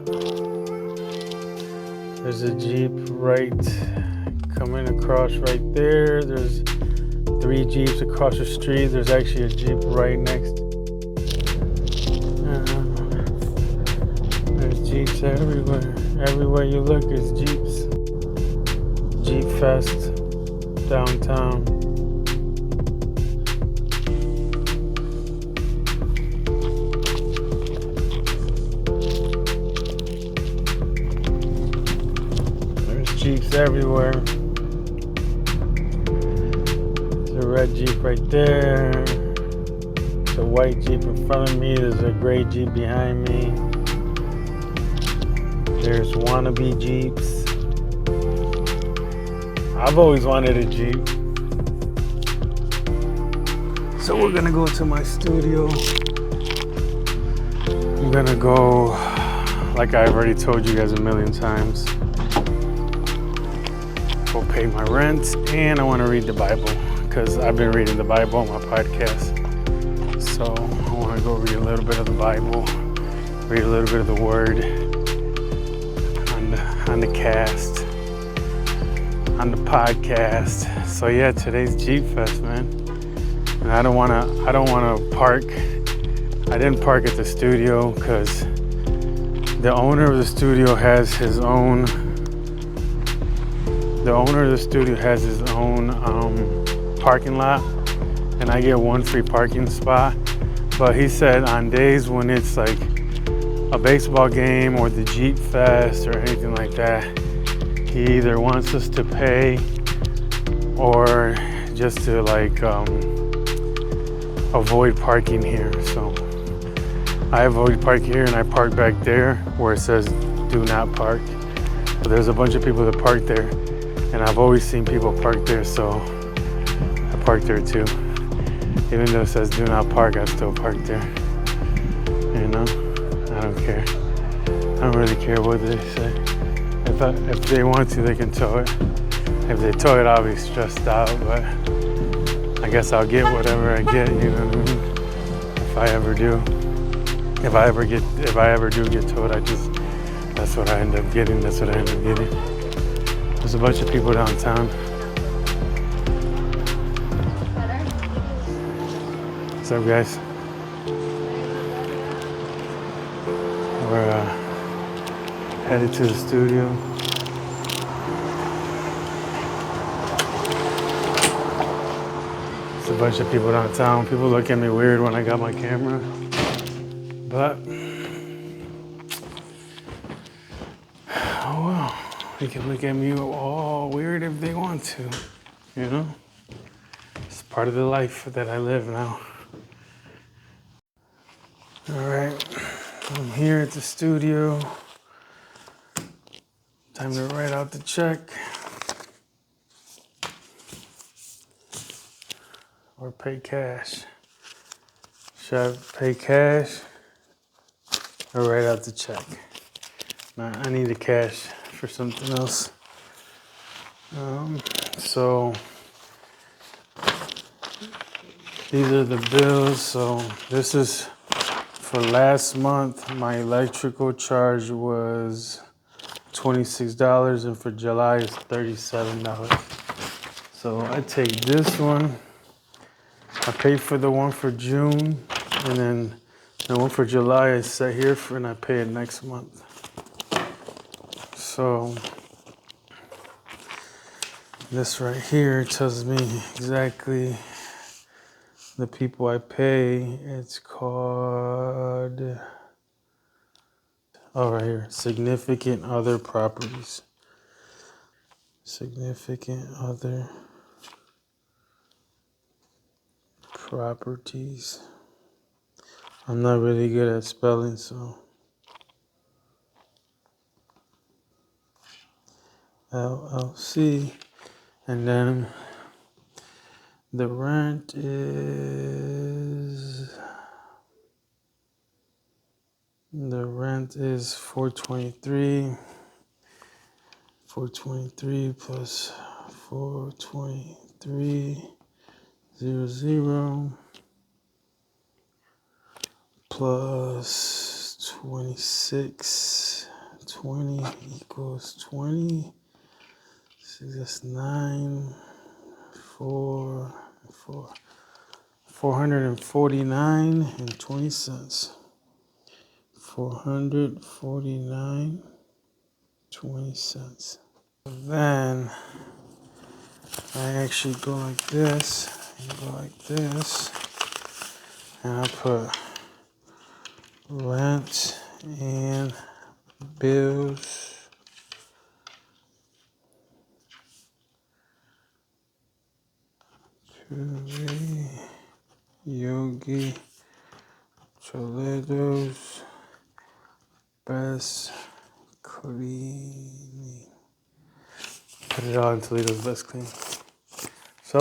there's a Jeep right coming across right there. There's 3 Jeeps across the street. There's actually a Jeep right next. There's Jeeps everywhere. Everywhere you look is Jeeps. Jeep Fest downtown. There's Jeeps everywhere. There's a red Jeep right there. the white Jeep in front of me. There's a gray Jeep behind me. There's wannabe Jeeps. I've always wanted a Jeep. So we're gonna go to my studio. I'm gonna go, like I've already told you guys a million times, go pay my rent, and I wanna read the Bible, because I've been reading the Bible on my podcast. So I wanna go read a little bit of the Bible, read a little bit of the Word on the cast, on the podcast. So yeah, today's Jeep Fest, man. And I don't wanna park. I didn't park at the studio because the owner of the studio has his own. The owner of the studio has his own parking lot, and I get one free parking spot. But he said on days when it's like a baseball game or the Jeep Fest or anything like that, he either wants us to pay or just to like avoid parking here. So I avoid parking here and I park back there where it says do not park. But there's a bunch of people that park there, and I've always seen people park there, so I park there too. Even though it says do not park, I still park there. You know, I don't care. I don't really care what they say. If they want to, they can tow it. If they tow it, I'll be stressed out, but I guess I'll get whatever I get, you know what I mean? If I ever do. If I ever do get towed, that's what I end up getting. That's what I end up getting. There's a bunch of people downtown. What's up, guys? We're headed to the studio. There's a bunch of people downtown. People look at me weird when I got my camera. But, oh well, they can look at me all weird if they want to, you know? It's part of the life that I live now. All right, I'm here at the studio. Time to write out the check. Or pay cash. Should I pay cash or write out the check? Nah, I need the cash for something else. So these are the bills. So this is for last month. My electrical charge was $26, and for July is $37. So I take this one. I pay for the one for June, and then the one for July I set here for, and I pay it next month. So this right here tells me exactly the people I pay. It's called, oh, right here, significant other properties. Significant other properties. I'm not really good at spelling, so LLC. And then the rent is $423. 423 plus 423.00 plus 2620 equals 20. So that's 449.20. 449.20. Then I actually go like this, and I put rent and bills. To the Yogi Toledo's best cleaning. Put it all in Toledo's best cleaning. So,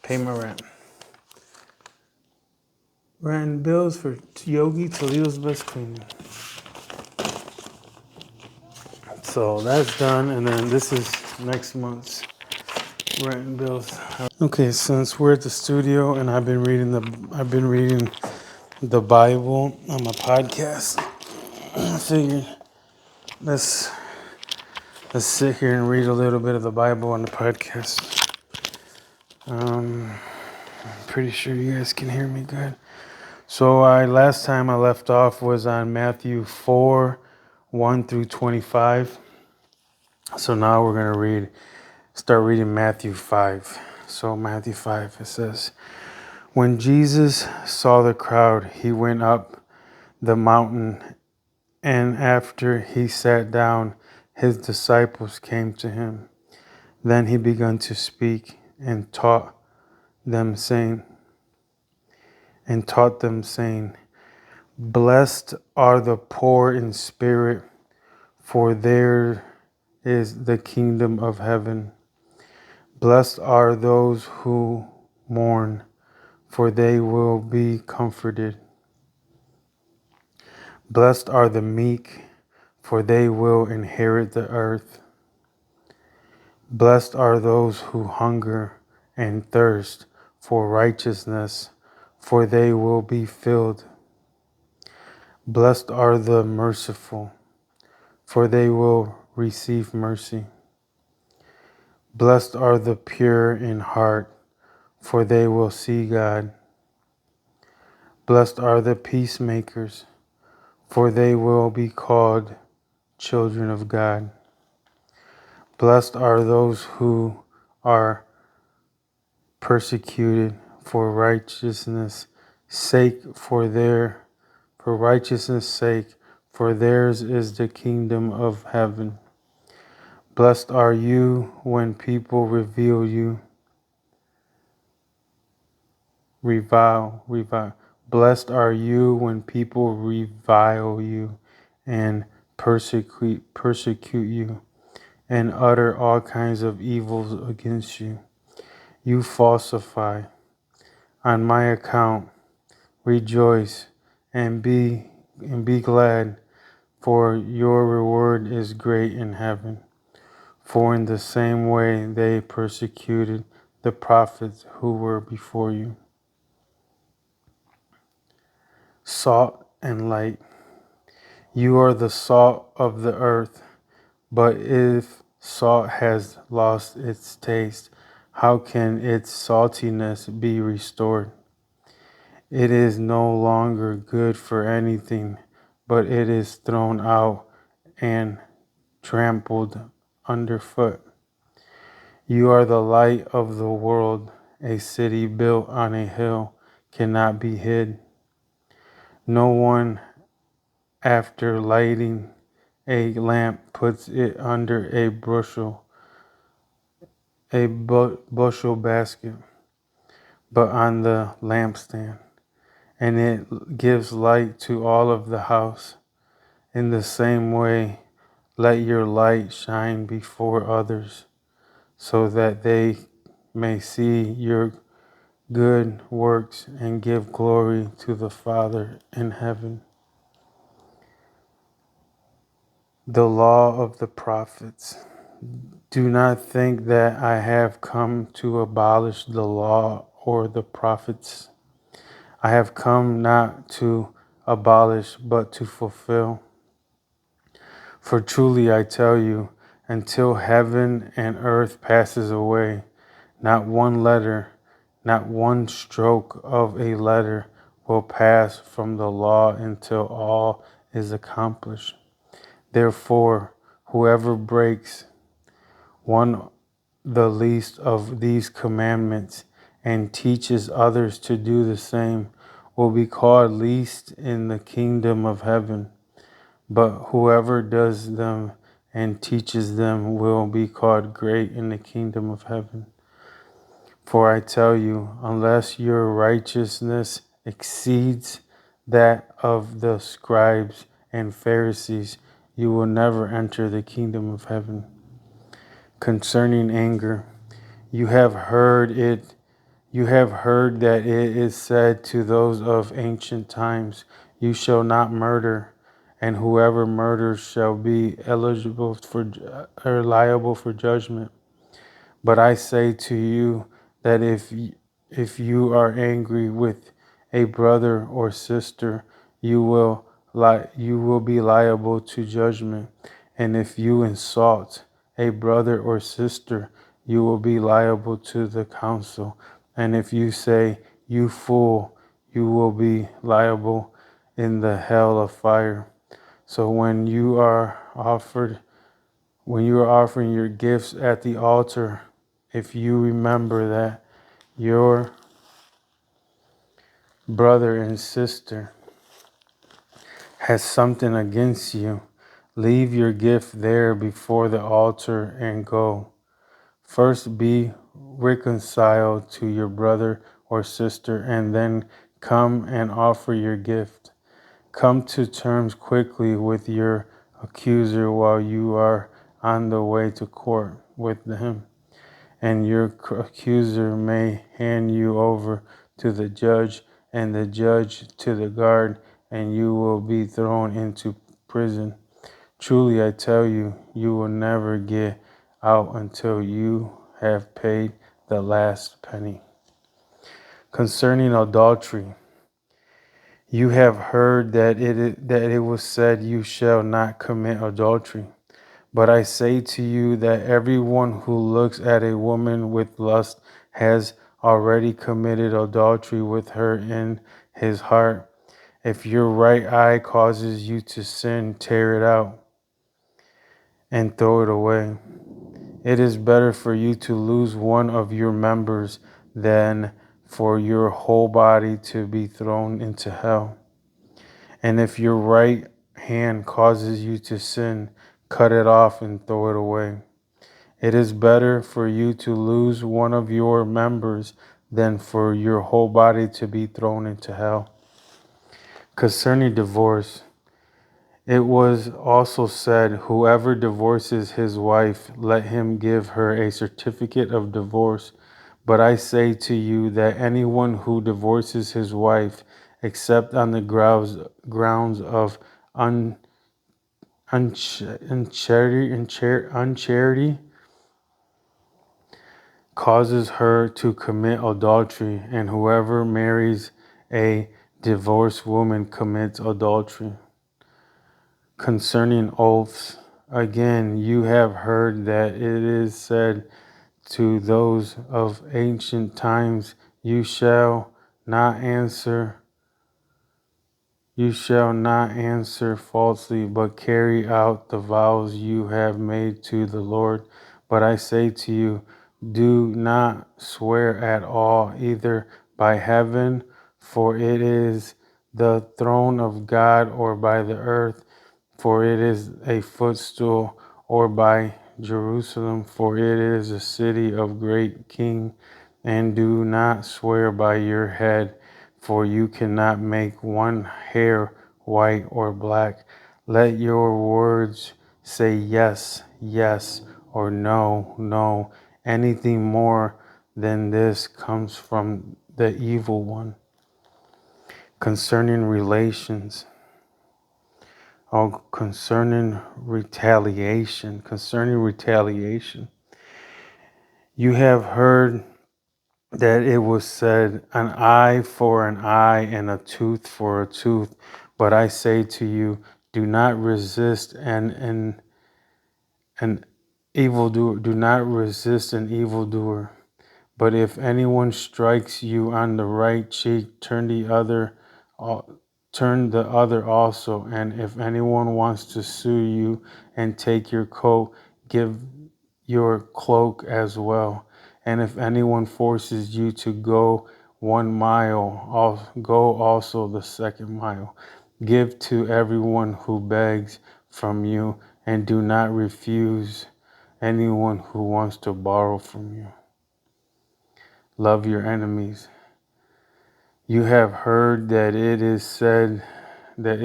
pay my rent. Rent and bills for Yogi, Toledo's best cleaning. So that's done, and then this is next month's rent and bills. Okay, since we're at the studio and I've been reading the Bible on my podcast, I figured let's sit here and read a little bit of the Bible on the podcast. I'm pretty sure you guys can hear me good. So last time I left off was on Matthew 4, 1 through 25. So now we're gonna start reading Matthew 5. So Matthew 5, it says, when Jesus saw the crowd, he went up the mountain, and after he sat down, his disciples came to him. Then he began to speak and taught them, saying, blessed are the poor in spirit, for theirs is the kingdom of heaven. Blessed are those who mourn, for they will be comforted. Blessed are the meek, for they will inherit the earth. Blessed are those who hunger and thirst for righteousness, for they will be filled. Blessed are the merciful, for they will receive mercy. Blessed are the pure in heart, for they will see God. Blessed are the peacemakers, for they will be called children of God. Blessed are those who are persecuted for righteousness' sake, for righteousness' sake, for theirs is the kingdom of heaven. Blessed are you when people revile. Blessed are you when people revile you and persecute you and utter all kinds of evils against you. You falsify. On my account, rejoice and be glad, for your reward is great in heaven. For in the same way they persecuted the prophets who were before you. Salt and light. You are the salt of the earth, but if salt has lost its taste, how can its saltiness be restored? It is no longer good for anything, but it is thrown out and trampled underfoot. You are the light of the world. A city built on a hill cannot be hid. No one, after lighting a lamp, puts it under a bushel basket, but on the lampstand, and it gives light to all of the house. In the same way, let your light shine before others, so that they may see your good works and give glory to the Father in heaven. The law of the prophets. Do not think that I have come to abolish the law or the prophets. I have come not to abolish, but to fulfill. For truly I tell you, until heaven and earth passes away, not one letter, not one stroke of a letter will pass from the law until all is accomplished. Therefore, whoever breaks one the least of these commandments and teaches others to do the same will be called least in the kingdom of heaven. But whoever does them and teaches them will be called great in the kingdom of heaven. For I tell you, unless your righteousness exceeds that of the scribes and Pharisees, you will never enter the kingdom of heaven. Concerning anger, you have heard that it is said to those of ancient times, you shall not murder, and whoever murders shall be eligible for or liable for judgment. But I say to you that if you are angry with a brother or sister, you will be liable to judgment. And if you insult a brother or sister, you will be liable to the council. And if you say, "You fool," you will be liable in the hell of fire. So when you are offering your gifts at the altar, if you remember that your brother and sister has something against you, leave your gift there before the altar and go. First be reconciled to your brother or sister, and then come and offer your gift. Come to terms quickly with your accuser while you are on the way to court with him, and your accuser may hand you over to the judge, and the judge to the guard, and you will be thrown into prison. Truly, I tell you, you will never get out until you have paid the last penny. Concerning adultery, you have heard that it was said, you shall not commit adultery. But I say to you that everyone who looks at a woman with lust has already committed adultery with her in his heart. If your right eye causes you to sin, tear it out and throw it away. It is better for you to lose one of your members than for your whole body to be thrown into hell. And if your right hand causes you to sin, cut it off and throw it away. It is better for you to lose one of your members than for your whole body to be thrown into hell. Concerning divorce, it was also said, whoever divorces his wife, let him give her a certificate of divorce. But I say to you that anyone who divorces his wife, except on the grounds of uncharity, causes her to commit adultery, and whoever marries a divorced woman commits adultery. Concerning oaths, again, you have heard that it is said to those of ancient times, you shall not answer falsely, but carry out the vows you have made to the Lord. But I say to you, do not swear at all, either by heaven, for it is the throne of God, or by the earth, for it is a footstool, or by Jerusalem, for it is a city of great king. And do not swear by your head, for you cannot make one hair white or black. Let your words say yes, yes, or no, no. Anything more than this comes from the evil one. Concerning relations, concerning retaliation, you have heard that it was said, an eye for an eye and a tooth for a tooth. But I say to you, do not resist an evildoer. Do not resist an evildoer. But if anyone strikes you on the right cheek, turn the other also. And if anyone wants to sue you and take your coat, give your cloak as well. And if anyone forces you to go 1 mile, go also the 2nd mile. Give to everyone who begs from you, and do not refuse anyone who wants to borrow from you. Love your enemies. You have heard that it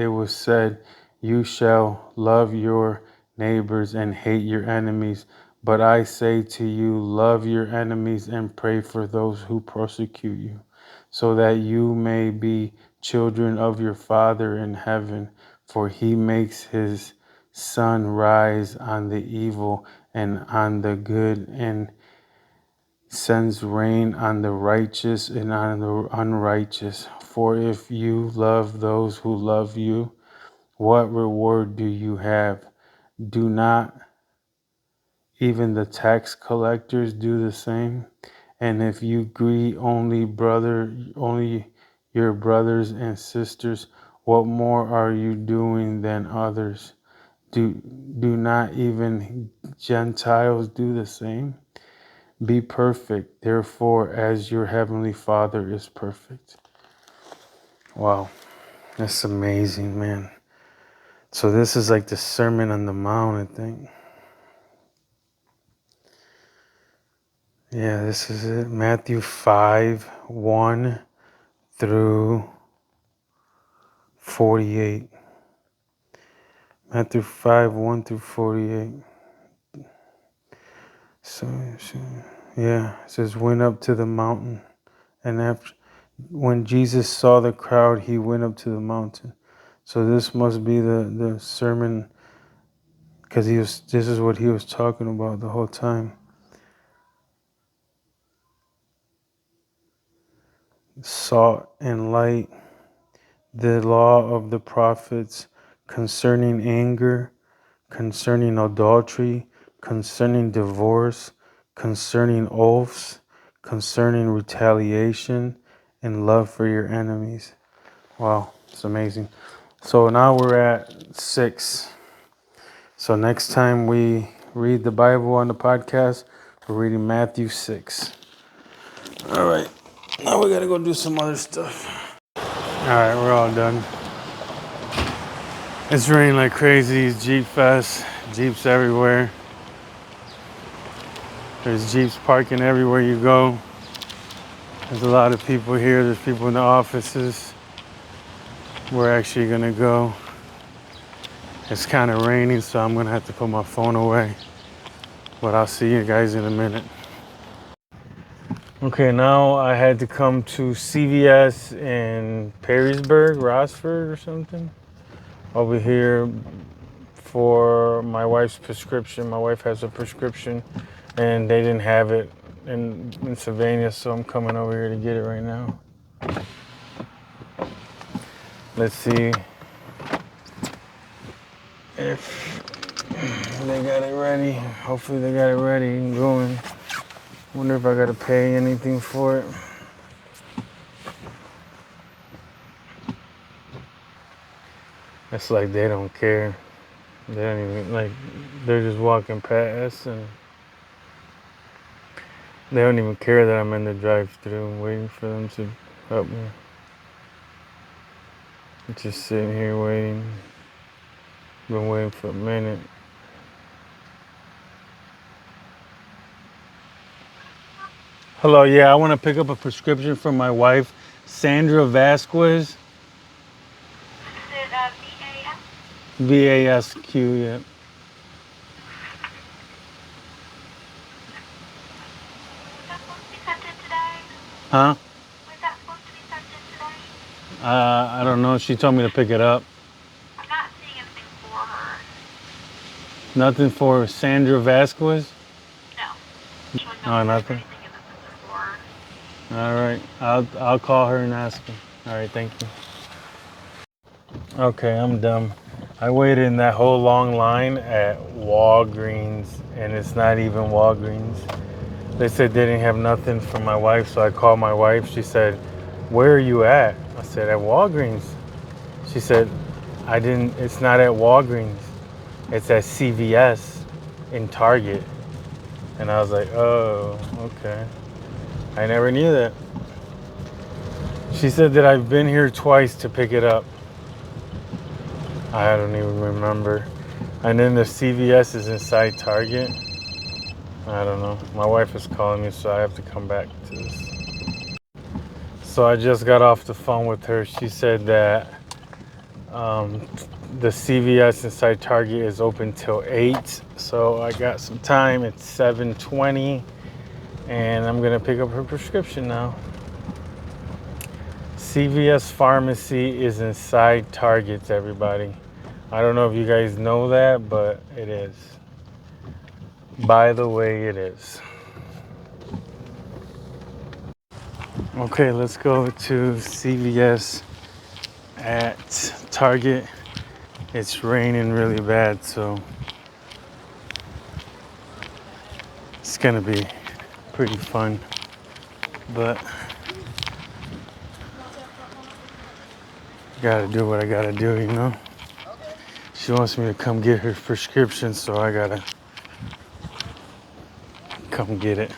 was said, you shall love your neighbors and hate your enemies. But I say to you, love your enemies and pray for those who persecute you, so that you may be children of your Father in heaven. For he makes his sun rise on the evil and on the good, and sends rain on the righteous and on the unrighteous. For if you love those who love you, what reward do you have? Do not even the tax collectors do the same? And if you greet only your brothers and sisters, what more are you doing than others? Do not even Gentiles do the same? Be perfect, therefore, as your heavenly Father is perfect. Wow, that's amazing, man. So this is like the Sermon on the Mount, I think. Yeah, this is it. Matthew 5, 1 through 48. Matthew 5, 1 through 48. So yeah, it says, went up to the mountain. And when Jesus saw the crowd, he went up to the mountain. So this must be the sermon, because this is what he was talking about the whole time. Salt and light, the law of the prophets concerning anger, concerning adultery, concerning divorce, concerning oaths, concerning retaliation, and love for your enemies. Wow, it's amazing. So now we're at 6. So next time we read the Bible on the podcast, we're reading Matthew 6. All right, now we gotta go do some other stuff. All right, we're all done. It's raining like crazy. It's Jeep Fest. Jeeps everywhere. There's Jeeps parking everywhere you go. There's a lot of people here. There's people in the offices. We're actually gonna go. It's kind of raining, so I'm gonna have to put my phone away. But I'll see you guys in a minute. Okay, now I had to come to CVS in Perrysburg, Rossford or something. Over here for my wife's prescription. My wife has a prescription and they didn't have it in Sylvania, so I'm coming over here to get it right now. Let's see if they got it ready. Hopefully they got it ready and going. Wonder if I gotta pay anything for it. It's like they don't care. They don't even, like, they're just walking past and they don't even care that I'm in the drive-thru waiting for them to help me. I'm just sitting here waiting. Been waiting for a minute. Hello, yeah, I want to pick up a prescription for my wife, Sandra Vasquez. VASQ, yeah. Was that supposed to be sent in today? Huh? Was that supposed to be sent in today? I don't know. She told me to pick it up. I'm not seeing anything for her. Nothing for Sandra Vasquez? No. No, nothing. Anything in the system for her. All right. I'll call her and ask her. All right, thank you. Okay, I'm done. I waited in that whole long line at Walgreens, and it's not even Walgreens. They said they didn't have nothing for my wife, so I called my wife. She said, "Where are you at?" I said, "At Walgreens." She said, it's not at Walgreens. It's at CVS in Target. And I was like, oh, okay. I never knew that. She said that I've been here twice to pick it up. I don't even remember. And then the CVS is inside Target. I don't know. My wife is calling me, so I have to come back to this. So I just got off the phone with her. She said that the CVS inside Target is open till 8. So I got some time. It's 7:20, and I'm gonna pick up her prescription now. CVS pharmacy is inside Targets, everybody. I don't know if you guys know that, but it is. By the way, it is. Okay, let's go to CVS at Target. It's raining really bad, so it's gonna be pretty fun. But gotta do what I gotta do, you know? She wants me to come get her prescription, so I gotta come get it.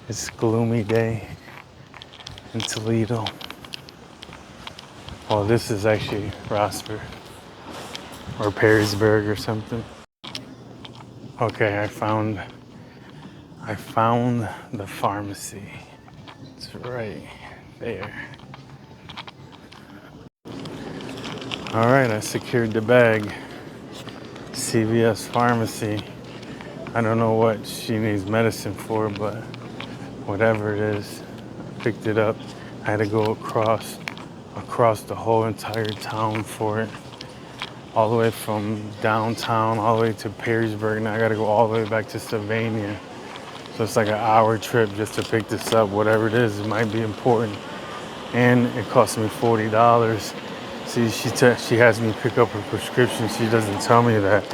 It's a gloomy day in Toledo. Oh, this is actually Rossford or Perrysburg or something. Okay, I found the pharmacy. It's right there. All right, I secured the bag. CVS pharmacy. I don't know what she needs medicine for, but whatever it is, I picked it up. I had to go across the whole entire town for it. All the way from downtown, all the way to Perrysburg. Now I gotta go all the way back to Sylvania. So it's like an hour trip just to pick this up. Whatever it is, it might be important. And it cost me $40. See, she has me pick up her prescription. She doesn't tell me that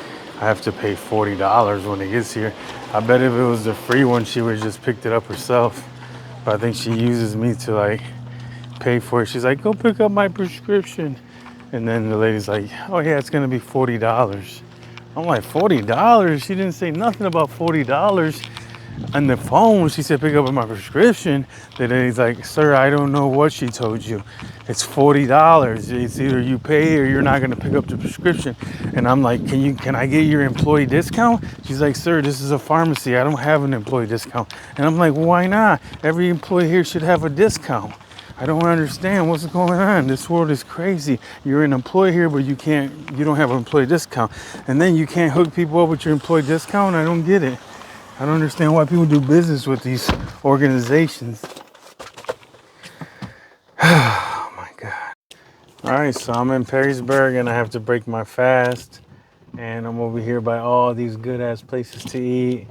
I have to pay $40 when it gets here. I bet if it was the free one, she would have just picked it up herself. But I think she uses me to like pay for it. She's like, go pick up my prescription. And then the lady's like, oh yeah, it's gonna be $40. I'm like, $40? She didn't say nothing about $40. On the phone, she said, pick up my prescription. The lady's like, sir, I don't know what she told you. It's $40. It's either you pay or you're not gonna pick up the prescription. And I'm like, can I get your employee discount? She's like, sir, this is a pharmacy. I don't have an employee discount. And I'm like, why not? Every employee here should have a discount. I don't understand what's going on. This world is crazy. You're an employee here, but you don't have an employee discount. And then you can't hook people up with your employee discount. I don't get it. I don't understand why people do business with these organizations. Oh my God. All right, so I'm in Perrysburg and I have to break my fast. And I'm over here by all these good ass places to eat.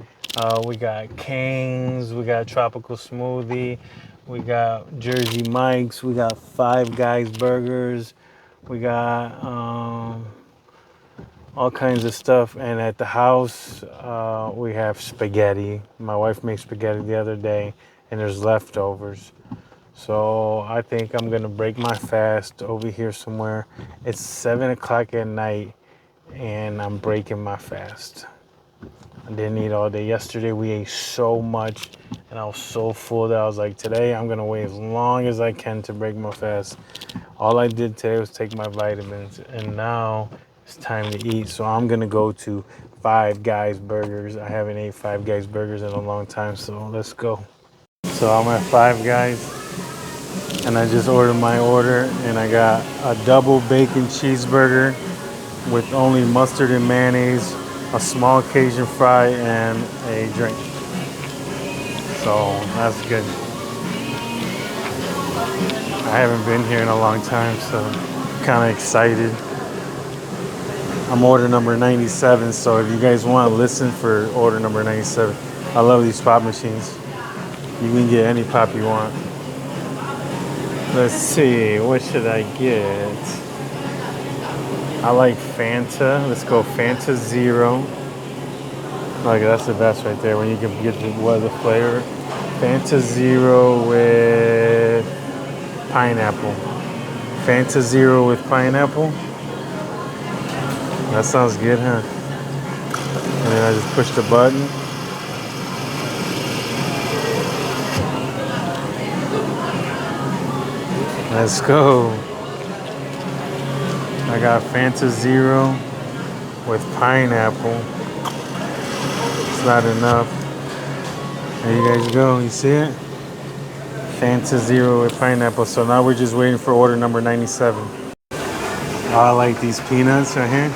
We got King's, we got Tropical Smoothie, we got Jersey Mike's, we got Five Guys Burgers, we got all kinds of stuff. And at the house, we have spaghetti. My wife made spaghetti the other day and there's leftovers. So I think I'm gonna break my fast over here somewhere. It's 7 o'clock at night and I'm breaking my fast. I didn't eat all day. Yesterday we ate so much and I was so full that I was like, today I'm gonna wait as long as I can to break my fast. All I did today was take my vitamins and now it's time to eat. So I'm gonna go to Five Guys Burgers. I haven't ate Five Guys Burgers in a long time, so let's go. So I'm at Five Guys and I just ordered my order and I got a double bacon cheeseburger with only mustard and mayonnaise, a small Cajun fry, and a drink. So that's good. I haven't been here in a long time, so I'm kind of excited. I'm order number 97, so if you guys want to listen for order number 97, I love these pop machines. You can get any pop you want. Let's see, what should I get? I like Fanta. Let's go Fanta Zero. Like that's the best right there when you can get the flavor. Fanta Zero with pineapple. Fanta Zero with pineapple. That sounds good, huh? And then I just push the button. Let's go. I got Fanta Zero with pineapple. It's not enough. There you guys go. You see it? Fanta Zero with pineapple. So now we're just waiting for order number 97. Oh, I like these peanuts right here.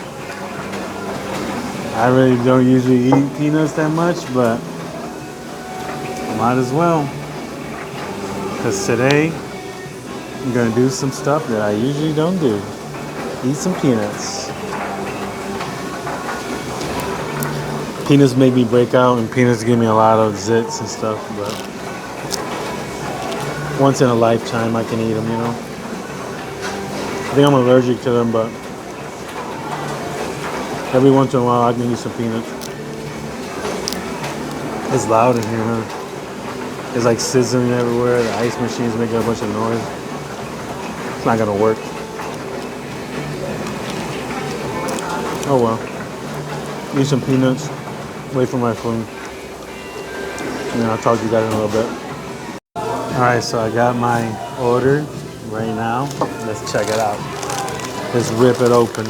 I really don't usually eat peanuts that much, but might as well. Because today, I'm going to do some stuff that I usually don't do. Eat some peanuts. Peanuts make me break out, and peanuts give me a lot of zits and stuff, but once in a lifetime I can eat them, you know. I think I'm allergic to them, but every once in a while I can eat some peanuts. It's loud in here, huh? It's like sizzling everywhere. The ice machine's making a bunch of noise. It's not gonna work. Oh well. Eat some peanuts. Wait for my food. And then I'll talk to you guys in a little bit. Alright, so I got my order right now. Let's check it out. Let's rip it open.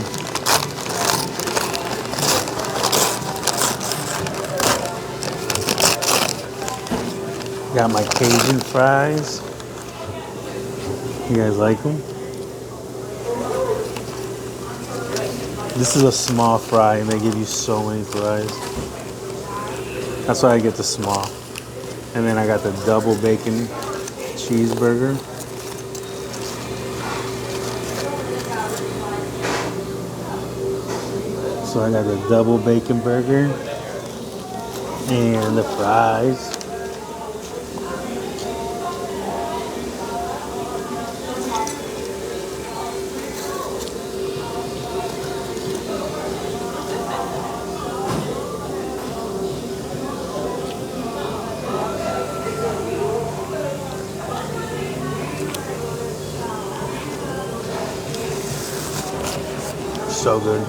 Got my Cajun fries. You guys like them? This is a small fry and they give you so many fries. That's why I get the small. And then I got the double bacon cheeseburger. So I got the double bacon burger and the fries. So good.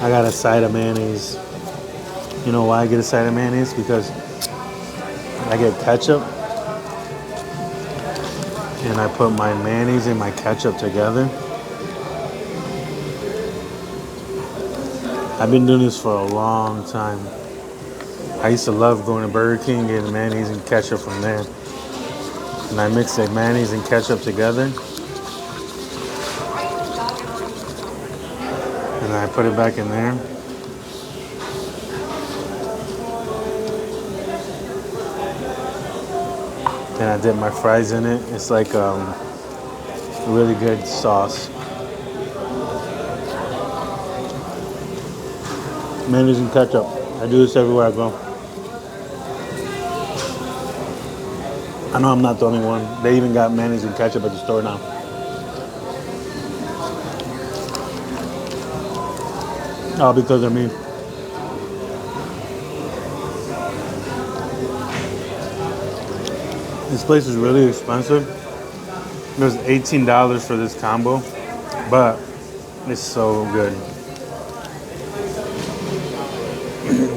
I got a side of mayonnaise. You know why I get a side of mayonnaise? Because I get ketchup and I put my mayonnaise and my ketchup together. I've been doing this for a long time. I used to love going to Burger King, getting mayonnaise and ketchup from there. And I mix the mayonnaise and ketchup together. And I put it back in there. Then I dip my fries in it. It's like a really good sauce. Mayonnaise and ketchup. I do this everywhere I go. I know I'm not the only one. They even got mayonnaise and ketchup at the store now. All because of me. This place is really expensive. It was $18 for this combo, but it's so good.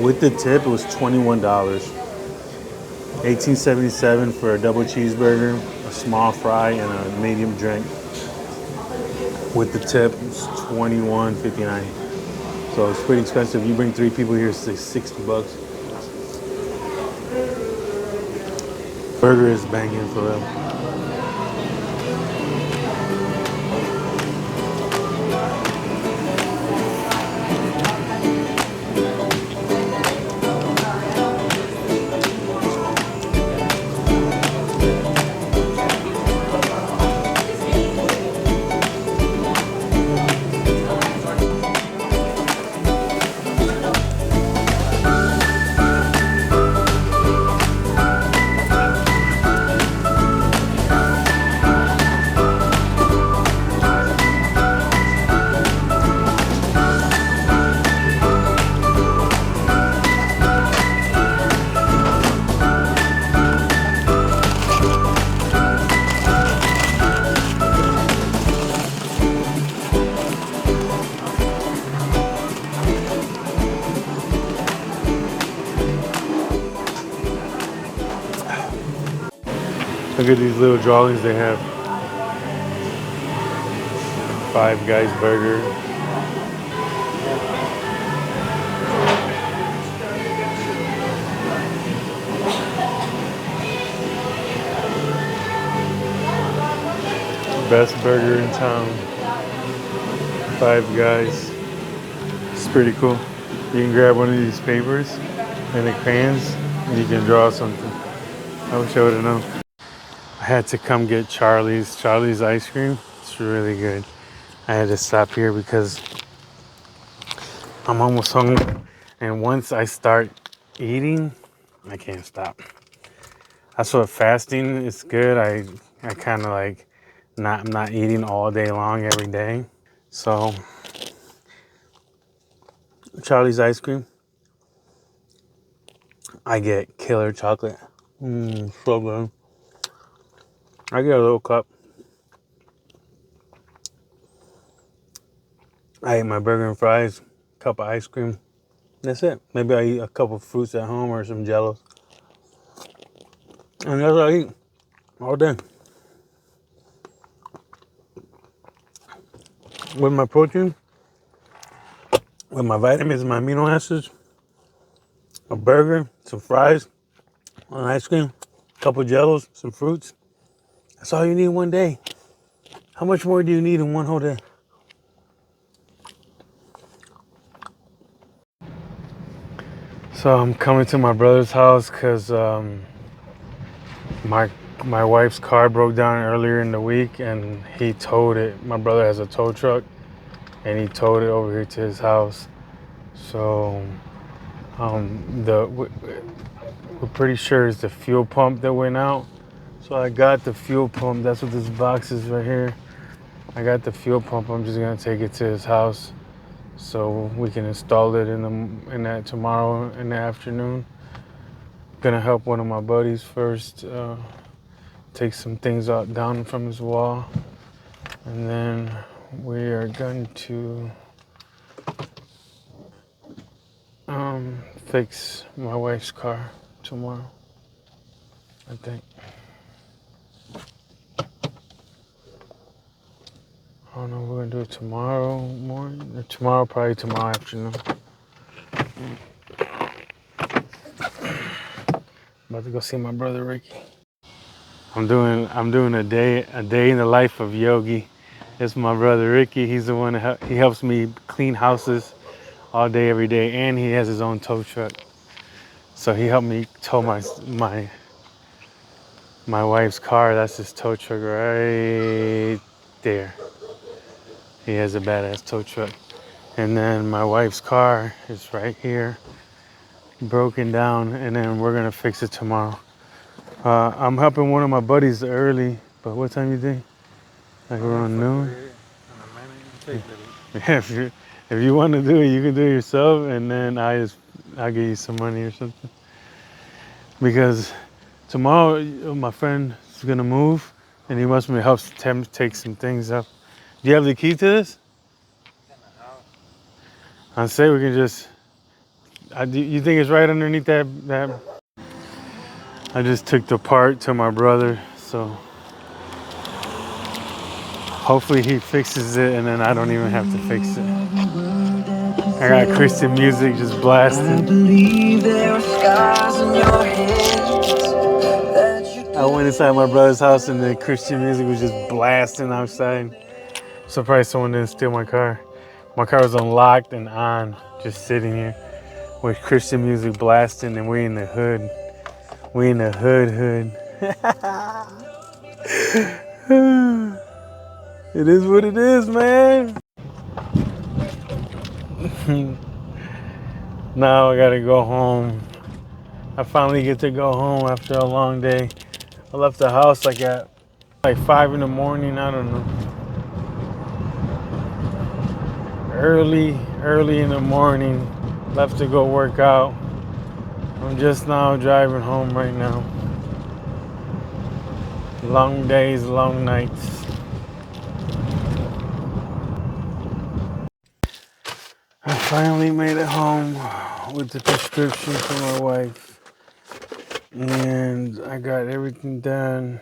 With the tip, it was $21. $18.77 for a double cheeseburger, a small fry, and a medium drink. With the tip, it's $21.59. So it's pretty expensive. You bring 3 people here, it's like $60. Burger is banging for real. Look at these little drawings they have. Five Guys burger. Best burger in town. Five Guys. It's pretty cool. You can grab one of these papers and the crayons and you can draw something. I wish I would have known. I had to come get Charlie's ice cream. It's really good. I had to stop here because I'm almost hungry. And once I start eating, I can't stop. That's what fasting is good. I kind of like I'm not eating all day long every day. So Charlie's ice cream, I get killer chocolate. So good. I get a little cup. I eat my burger and fries, cup of ice cream. That's it. Maybe I eat a couple of fruits at home or some jello. And that's what I eat all day. With my protein, with my vitamins, my amino acids, a burger, some fries, an ice cream, a couple of jellos, some fruits. That's all you need one day. How much more do you need in one whole day? So I'm coming to my brother's house because my wife's car broke down earlier in the week and he towed it. My brother has a tow truck and he towed it over here to his house. So we're pretty sure it's the fuel pump that went out. So I got the fuel pump. That's what this box is right here. I got the fuel pump. I'm just gonna take it to his house so we can install it in that tomorrow in the afternoon. Gonna help one of my buddies first. Take some things out down from his wall, and then we are going to fix my wife's car tomorrow, I think. I don't know if we're gonna do it tomorrow morning or probably tomorrow afternoon. About to go see my brother Ricky. I'm doing a day in the life of Yogi. It's my brother Ricky. He's the one he helps me clean houses all day, every day, and he has his own tow truck. So he helped me tow my wife's car. That's his tow truck right there. He has a badass tow truck. And then my wife's car is right here, broken down, and then we're gonna fix it tomorrow. I'm helping one of my buddies early, but what time you think? Like around noon? Yeah, if you want to do it, you can do it yourself, and then I'll give you some money or something. Because tomorrow my friend is gonna move, and he wants me to help him take some things up. Do you have the key to this? I say we can just. You think it's right underneath that? I just took the part to my brother, so hopefully he fixes it, and then I don't even have to fix it. I got Christian music just blasting. I went inside my brother's house, and the Christian music was just blasting outside. Surprised someone didn't steal my car. My car was unlocked and on, just sitting here with Christian music blasting, and we in the hood. We in the hood. It is what it is, man. Now I gotta go home. I finally get to go home after a long day. I left the house at 5 in the morning, I don't know. Early in the morning, left to go work out. I'm just now driving home right now. Long days, long nights. I finally made it home with the prescription for my wife. And I got everything done.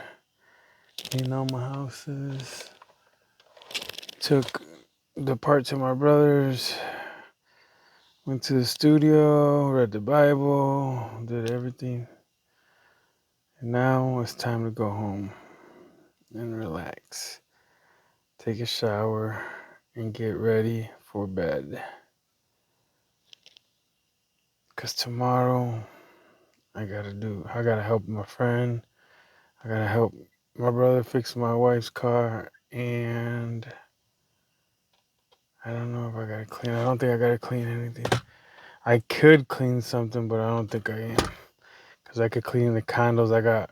cleaned all my houses, took the part to my brother's, went to the studio, read the Bible, did everything. And now it's time to go home and relax, take a shower, and get ready for bed. Because tomorrow I gotta help my friend. I gotta help my brother fix my wife's car, and I don't know if I gotta clean. I don't think I gotta clean anything. I could clean something, but I don't think I am. Because I could clean the condos. I got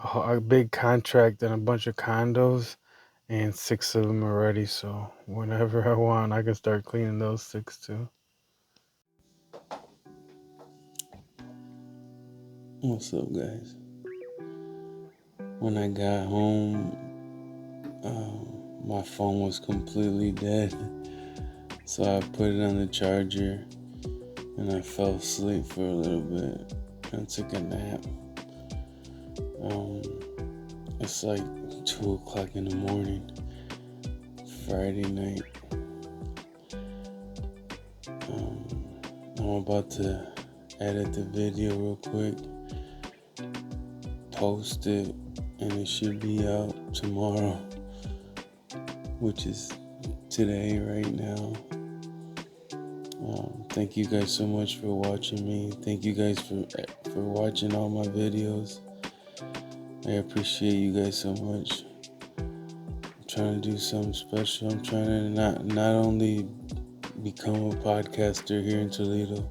a big contract and a bunch of condos, and 6 of them are ready. So whenever I want, I can start cleaning those 6 too. What's up, guys? When I got home, my phone was completely dead. So I put it on the charger and I fell asleep for a little bit and took a nap. It's like 2 o'clock in the morning, Friday night. I'm about to edit the video real quick, post it, and it should be out tomorrow, which is today right now. Thank you guys so much for watching me. Thank you guys for watching all my videos. I appreciate you guys so much. I'm trying to do something special. I'm trying to not only become a podcaster here in Toledo,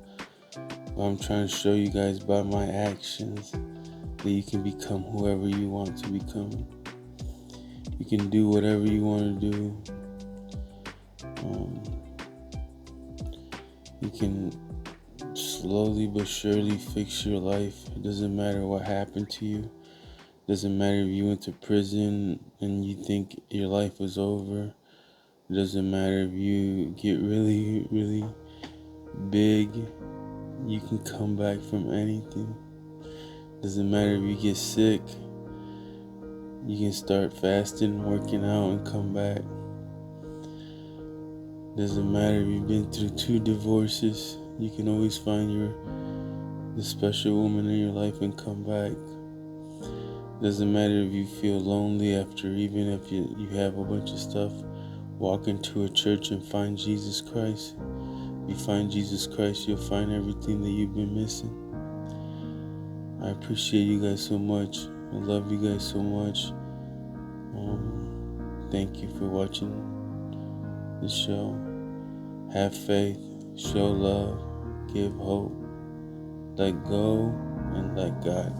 but I'm trying to show you guys by my actions that you can become whoever you want to become. You can do whatever you want to do. You can slowly but surely fix your life. It doesn't matter what happened to you. It doesn't matter if you went to prison and you think your life was over. It doesn't matter if you get really, really big. You can come back from anything. It doesn't matter if you get sick. You can start fasting, working out, and come back. It doesn't matter if you've been through 2 divorces. You can always find the special woman in your life and come back. It doesn't matter if you feel lonely even if you have a bunch of stuff. Walk into a church and find Jesus Christ. If you find Jesus Christ, you'll find everything that you've been missing. I appreciate you guys so much. I love you guys so much. Thank you for watching the show. Have faith, show love, give hope, let go, and let God.